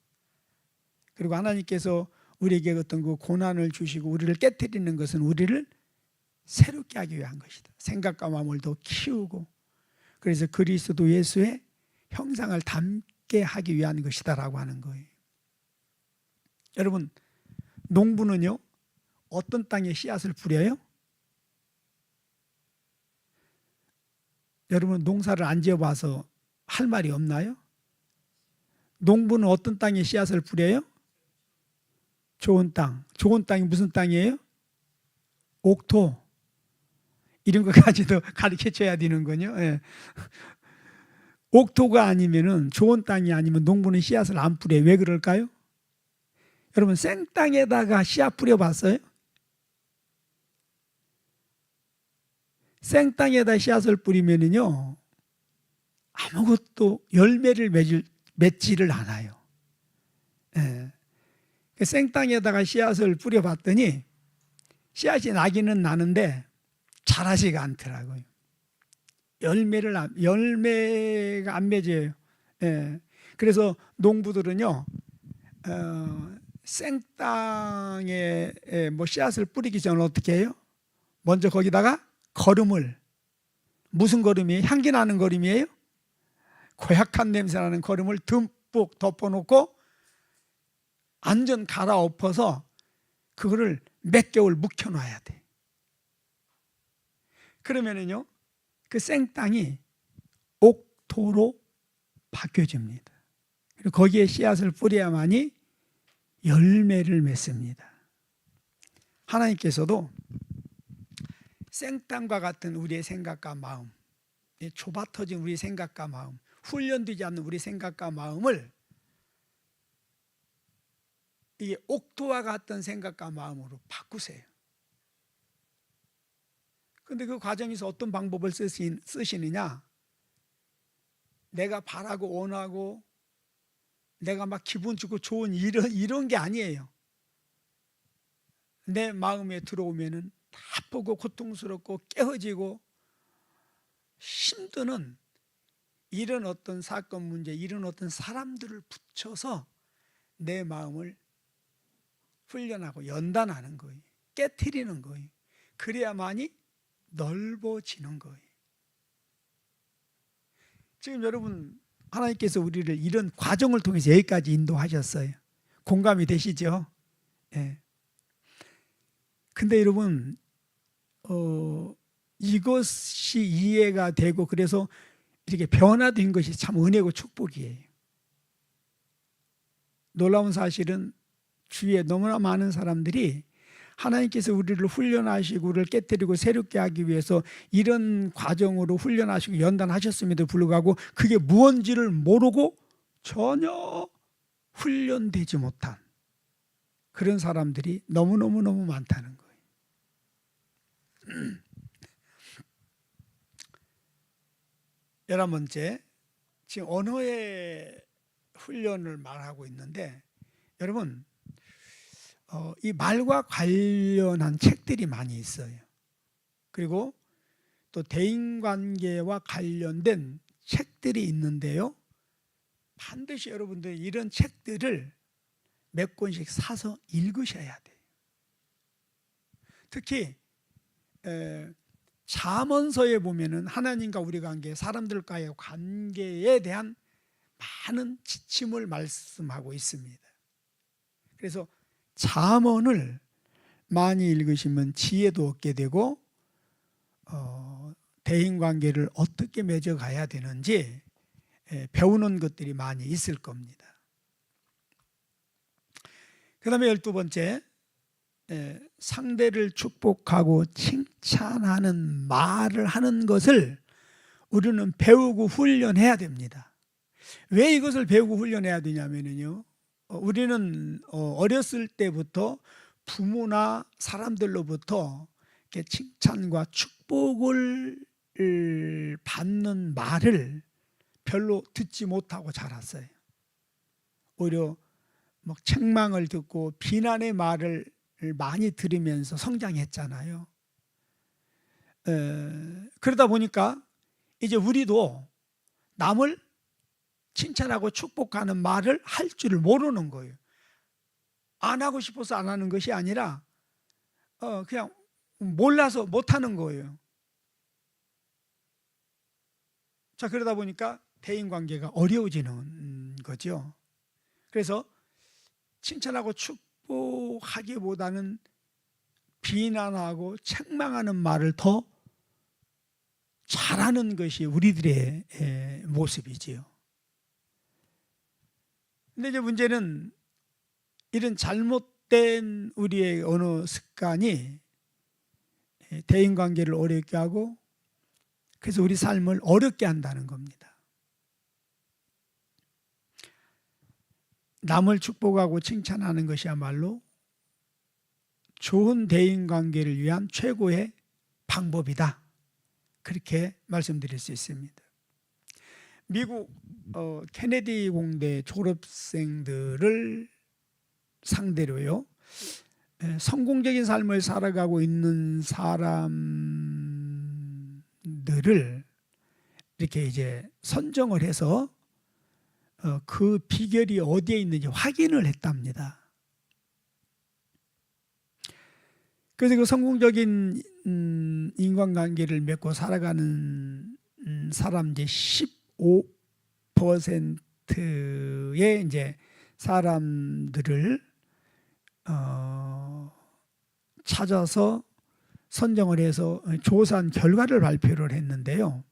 S1: 그리고 하나님께서 우리에게 어떤 그 고난을 주시고 우리를 깨뜨리는 것은 우리를 새롭게 하기 위한 것이다. 생각과 마음을 더 키우고, 그래서 그리스도 예수의 형상을 닮게 하기 위한 것이다라고 하는 거예요. 여러분, 농부는요 어떤 땅에 씨앗을 뿌려요? 여러분 농사를 안 지어봐서 할 말이 없나요? 농부는 어떤 땅에 씨앗을 뿌려요? 좋은 땅. 좋은 땅이 무슨 땅이에요? 옥토. 이런 것까지도 가르쳐줘야 되는군요. 예. 옥토가 아니면은, 좋은 땅이 아니면 농부는 씨앗을 안 뿌려요. 왜 그럴까요? 여러분 생땅에다가 씨앗 뿌려봤어요? 생땅에다 씨앗을 뿌리면은요 아무것도 열매를 맺지를 않아요. 예. 생땅에다가 씨앗을 뿌려봤더니 씨앗이 나기는 나는데 자라지가 않더라고요. 열매가 안 맺어요. 예. 그래서 농부들은요 생땅에 뭐 씨앗을 뿌리기 전에 어떻게 해요? 먼저 거기다가 거름을, 무슨 거름이에요? 향기 나는 거름이에요? 고약한 냄새 나는 거름을 듬뿍 덮어놓고 완전 갈아엎어서 그거를 몇 개월 묵혀놔야 돼. 그러면은요 그 생땅이 옥토로 바뀌어집니다. 그리고 거기에 씨앗을 뿌려야만이 열매를 맺습니다. 하나님께서도 생땅과 같은 우리의 생각과 마음, 좁아터진 우리 생각과 마음, 훈련되지 않는 우리 생각과 마음을 이게 옥토와 같은 생각과 마음으로 바꾸세요. 그런데 그 과정에서 어떤 방법을 쓰시느냐? 내가 바라고 원하고 내가 막 기분 좋고 좋은 이런 게 아니에요. 내 마음에 들어오면은 나쁘고 고통스럽고 깨어지고 힘드는 이런 어떤 사건 문제, 이런 어떤 사람들을 붙여서 내 마음을 훈련하고 연단하는 거예요. 깨트리는 거예요. 그래야만이 넓어지는 거예요. 지금 여러분 하나님께서 우리를 이런 과정을 통해서 여기까지 인도하셨어요. 공감이 되시죠? 예. 근데 여러분 이것이 이해가 되고 그래서 이렇게 변화된 것이 참 은혜고 축복이에요. 놀라운 사실은 주위에 너무나 많은 사람들이 하나님께서 우리를 훈련하시고 우리를 깨뜨리고 새롭게 하기 위해서 이런 과정으로 훈련하시고 연단하셨음에도 불구하고 그게 무언지를 모르고 전혀 훈련되지 못한 그런 사람들이 너무너무 많다는 거예요. 11번째, 지금 언어의 훈련을 말하고 있는데 여러분 이 말과 관련한 책들이 많이 있어요. 그리고 또 대인관계와 관련된 책들이 있는데요, 반드시 여러분들 이런 책들을 몇 권씩 사서 읽으셔야 돼요. 특히 잠언서에 보면은 하나님과 우리 관계, 사람들과의 관계에 대한 많은 지침을 말씀하고 있습니다. 그래서 잠언을 많이 읽으시면 지혜도 얻게 되고 대인관계를 어떻게 맺어가야 되는지 배우는 것들이 많이 있을 겁니다. 그 다음에 12번째, 상대를 축복하고 칭찬하는 말을 하는 것을 우리는 배우고 훈련해야 됩니다. 왜 이것을 배우고 훈련해야 되냐면요, 우리는 어렸을 때부터 부모나 사람들로부터 이렇게 칭찬과 축복을 받는 말을 별로 듣지 못하고 자랐어요. 오히려 막 책망을 듣고 비난의 말을 많이 들으면서 성장했잖아요. 그러다 보니까 이제 우리도 남을 칭찬하고 축복하는 말을 할 줄을 모르는 거예요. 안 하고 싶어서 안 하는 것이 아니라 그냥 몰라서 못 하는 거예요. 자, 그러다 보니까 대인관계가 어려워지는 거죠. 그래서 칭찬하고 축복하기보다는 비난하고 책망하는 말을 더 잘하는 것이 우리들의 모습이지요. 근데 이제 문제는 이런 잘못된 우리의 어느 습관이 대인관계를 어렵게 하고, 그래서 우리 삶을 어렵게 한다는 겁니다. 남을 축복하고 칭찬하는 것이야말로 좋은 대인관계를 위한 최고의 방법이다, 그렇게 말씀드릴 수 있습니다. 미국 케네디 공대 졸업생들을 상대로요, 성공적인 삶을 살아가고 있는 사람들을 이렇게 이제 선정을 해서 그 비결이 어디에 있는지 확인을 했답니다. 그래서 그 성공적인 인간관계를 맺고 살아가는 사람 이제 15%의 이제 사람들을 찾아서 선정을 해서 조사한 결과를 발표를 했는데요,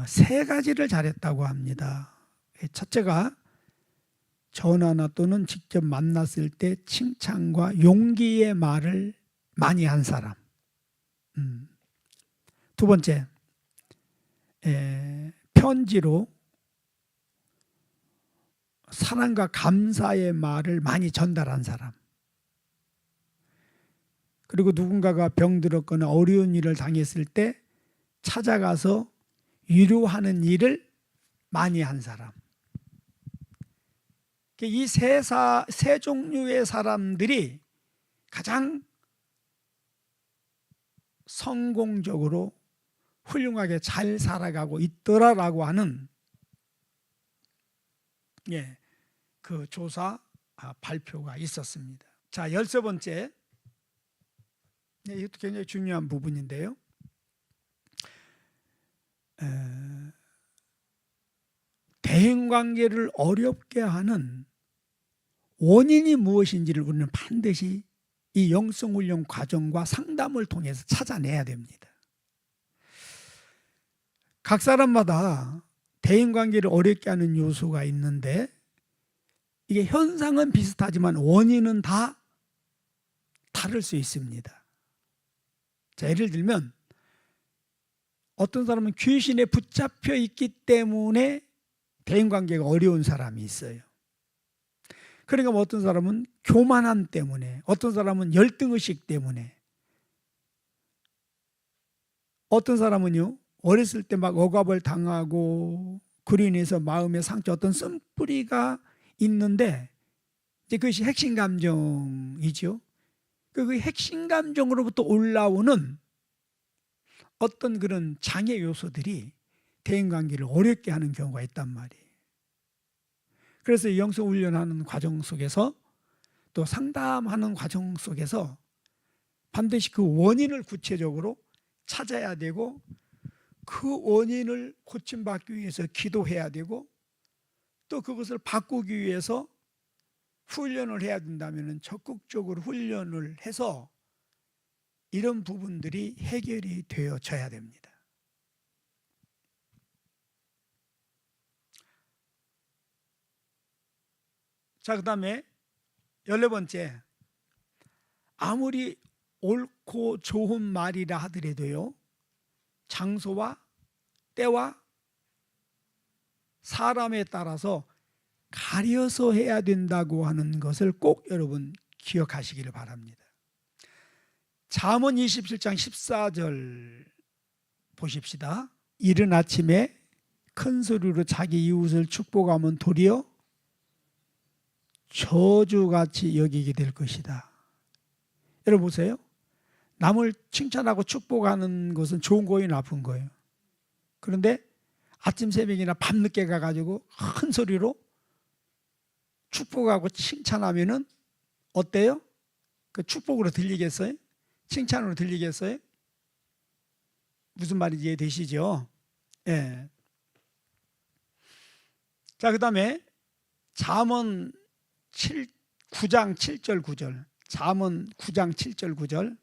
S1: 세 가지를 잘했다고 합니다. 첫째가 전화나 또는 직접 만났을 때 칭찬과 용기의 말을 많이 한 사람. 두 번째, 편지로 사랑과 감사의 말을 많이 전달한 사람. 그리고 누군가가 병들었거나 어려운 일을 당했을 때 찾아가서 위로하는 일을 많이 한 사람. 이 세 종류의 사람들이 가장 성공적으로 훌륭하게 잘 살아가고 있더라라고 하는 그 조사 발표가 있었습니다. 자, 13번째, 이것도 굉장히 중요한 부분인데요, 대인관계를 어렵게 하는 원인이 무엇인지를 우리는 반드시 이 영성훈련 과정과 상담을 통해서 찾아내야 됩니다. 각 사람마다 대인관계를 어렵게 하는 요소가 있는데, 이게 현상은 비슷하지만 원인은 다 다를 수 있습니다. 자, 예를 들면 어떤 사람은 귀신에 붙잡혀 있기 때문에 대인관계가 어려운 사람이 있어요. 그러니까 어떤 사람은 교만함 때문에, 어떤 사람은 열등의식 때문에, 어떤 사람은요 어렸을 때 막 억압을 당하고 그로 인해서 마음의 상처, 어떤 쓴뿌리가 있는데 이제 그것이 핵심 감정이죠. 그 핵심 감정으로부터 올라오는 어떤 그런 장애 요소들이 대인관계를 어렵게 하는 경우가 있단 말이에요. 그래서 영성훈련하는 과정 속에서 또 상담하는 과정 속에서 반드시 그 원인을 구체적으로 찾아야 되고, 그 원인을 고침받기 위해서 기도해야 되고 또 그것을 바꾸기 위해서 훈련을 해야 된다면 적극적으로 훈련을 해서 이런 부분들이 해결이 되어져야 됩니다. 자, 그 다음에 14번째, 아무리 옳고 좋은 말이라 하더라도요, 장소와 때와 사람에 따라서 가려서 해야 된다고 하는 것을 꼭 여러분 기억하시기를 바랍니다. 잠언 27장 14절 보십시다. 이른 아침에 큰 소리로 자기 이웃을 축복하면 도리어 저주같이 여기게 될 것이다. 여러분 보세요. 남을 칭찬하고 축복하는 것은 좋은 거예요, 나쁜 거예요? 그런데 아침 새벽이나 밤늦게 가가지고 큰 소리로 축복하고 칭찬하면은 어때요? 그 축복으로 들리겠어요? 칭찬으로 들리겠어요? 무슨 말인지 이해되시죠? 예. 자, 그 다음에 잠언 9장 7절 9절, 잠언 9장 7절 9절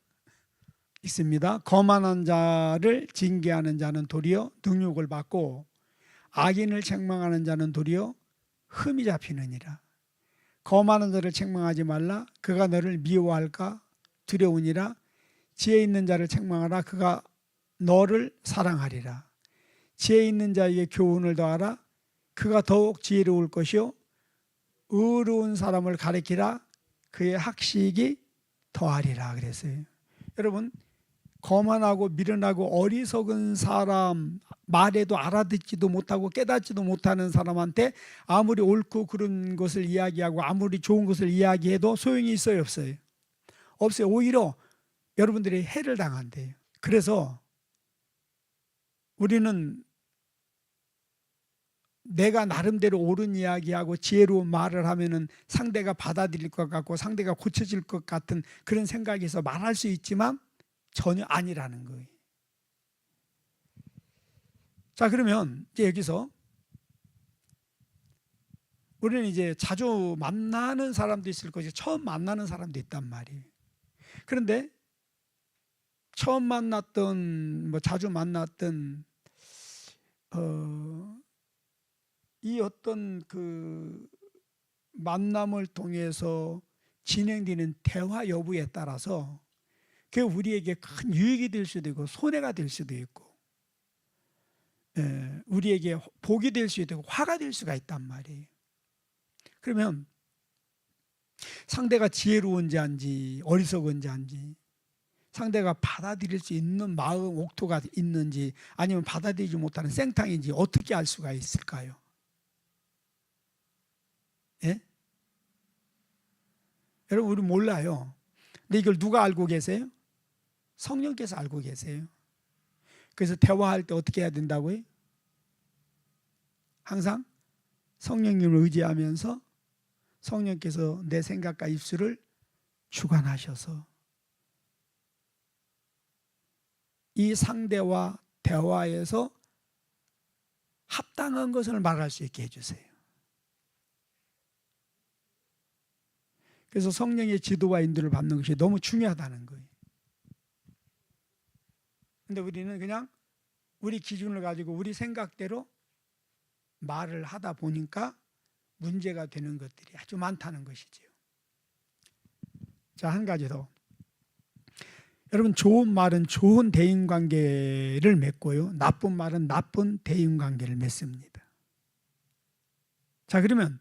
S1: 있습니다. 거만한 자를 징계하는 자는 도리어 능욕을 받고 악인을 책망하는 자는 도리어 흠이 잡히느니라. 거만한 자를 책망하지 말라. 그가 너를 미워할까 두려우니라. 지혜 있는 자를 책망하라. 그가 너를 사랑하리라. 지혜 있는 자에게 교훈을 더하라. 그가 더욱 지혜로울 것이요 의로운 사람을 가리키라. 그의 학식이 더하리라 그랬어요. 여러분, 거만하고 미련하고 어리석은 사람, 말해도 알아듣지도 못하고 깨닫지도 못하는 사람한테 아무리 옳고 그른 것을 이야기하고 아무리 좋은 것을 이야기해도 소용이 있어요, 없어요? 없어요. 오히려 여러분들이 해를 당한대요. 그래서 우리는 내가 나름대로 옳은 이야기하고 지혜로운 말을 하면은 상대가 받아들일 것 같고 상대가 고쳐질 것 같은 그런 생각에서 말할 수 있지만 전혀 아니라는 거예요. 자, 그러면 이제 여기서 우리는 이제 자주 만나는 사람도 있을 것이고 처음 만나는 사람도 있단 말이에요. 그런데 처음 만났던 자주 만났던 이 어떤 그 만남을 통해서 진행되는 대화 여부에 따라서 그게 우리에게 큰 유익이 될 수도 있고 손해가 될 수도 있고 우리에게 복이 될 수도 있고 화가 될 수가 있단 말이에요. 그러면 상대가 지혜로운지 아닌지 어리석은지 아닌지 상대가 받아들일 수 있는 마음 옥토가 있는지 아니면 받아들이지 못하는 생탕인지 어떻게 알 수가 있을까요? 예? 여러분, 우리 몰라요. 근데 이걸 누가 알고 계세요? 성령께서 알고 계세요. 그래서 대화할 때 어떻게 해야 된다고요? 항상 성령님을 의지하면서 성령께서 내 생각과 입술을 주관하셔서 이 상대와 대화에서 합당한 것을 말할 수 있게 해주세요. 그래서 성령의 지도와 인도를 받는 것이 너무 중요하다는 거예요. 근데 우리는 그냥 우리 기준을 가지고 우리 생각대로 말을 하다 보니까 문제가 되는 것들이 아주 많다는 것이지요. 자, 한 가지 더. 여러분, 좋은 말은 좋은 대인관계를 맺고요. 나쁜 말은 나쁜 대인관계를 맺습니다. 자, 그러면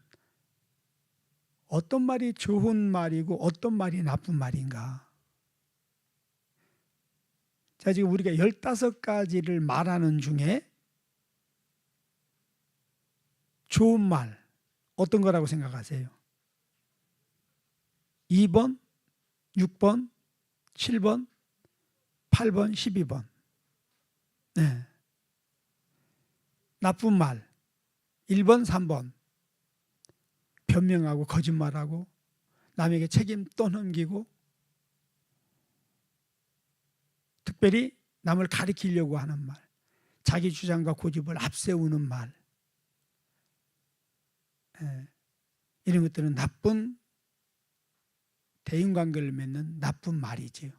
S1: 어떤 말이 좋은 말이고 어떤 말이 나쁜 말인가? 자, 지금 우리가 15가지를 말하는 중에 좋은 말 어떤 거라고 생각하세요? 2번, 6번, 7번, 8번, 12번. 네. 나쁜 말 1번, 3번. 변명하고 거짓말하고 남에게 책임 떠넘기고 특별히 남을 가리키려고 하는 말. 자기 주장과 고집을 앞세우는 말, 이런 것들은 나쁜 대인관계를 맺는 나쁜 말이지요.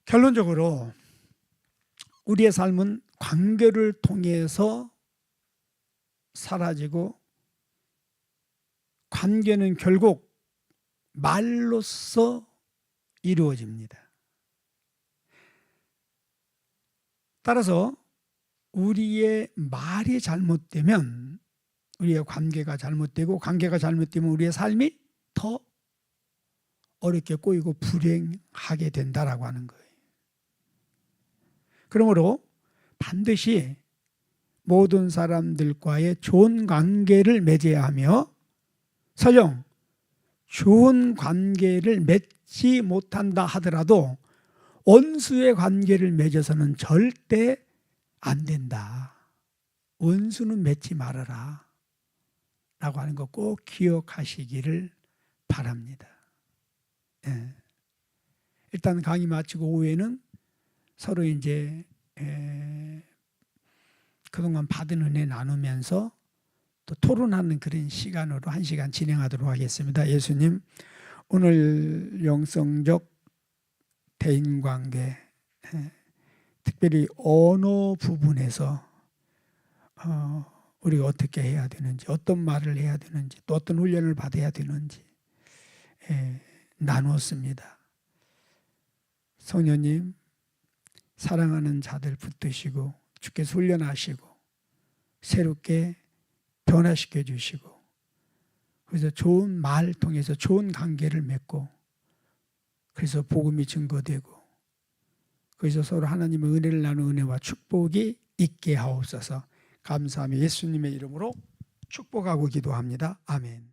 S1: 결론적으로 우리의 삶은 관계를 통해서 사라지고 관계는 결국 말로써 이루어집니다. 따라서 우리의 말이 잘못되면 우리의 관계가 잘못되고, 관계가 잘못되면 우리의 삶이 더 어렵게 꼬이고 불행하게 된다라고 하는 거예요. 그러므로 반드시 모든 사람들과의 좋은 관계를 맺어야 하며, 설령 좋은 관계를 맺지 못한다 하더라도 원수의 관계를 맺어서는 절대 안 된다. 원수는 맺지 말아라 라고 하는 거 꼭 기억하시기를 바랍니다. 일단 강의 마치고 오후에는 서로 이제 그동안 받은 은혜 나누면서 또 토론하는 그런 시간으로 1시간 진행하도록 하겠습니다. 예수님, 오늘 영성적 대인관계, 특별히 언어 부분에서 우리가 어떻게 해야 되는지, 어떤 말을 해야 되는지, 또 어떤 훈련을 받아야 되는지 나누었습니다. 성령님, 사랑하는 자들 붙드시고 주께서 훈련하시고 새롭게 변화시켜 주시고, 그래서 좋은 말 통해서 좋은 관계를 맺고, 그래서 복음이 증거되고, 그래서 서로 하나님의 은혜를 나누는 은혜와 축복이 있게 하옵소서. 감사하며 예수님의 이름으로 축복하고 기도합니다. 아멘.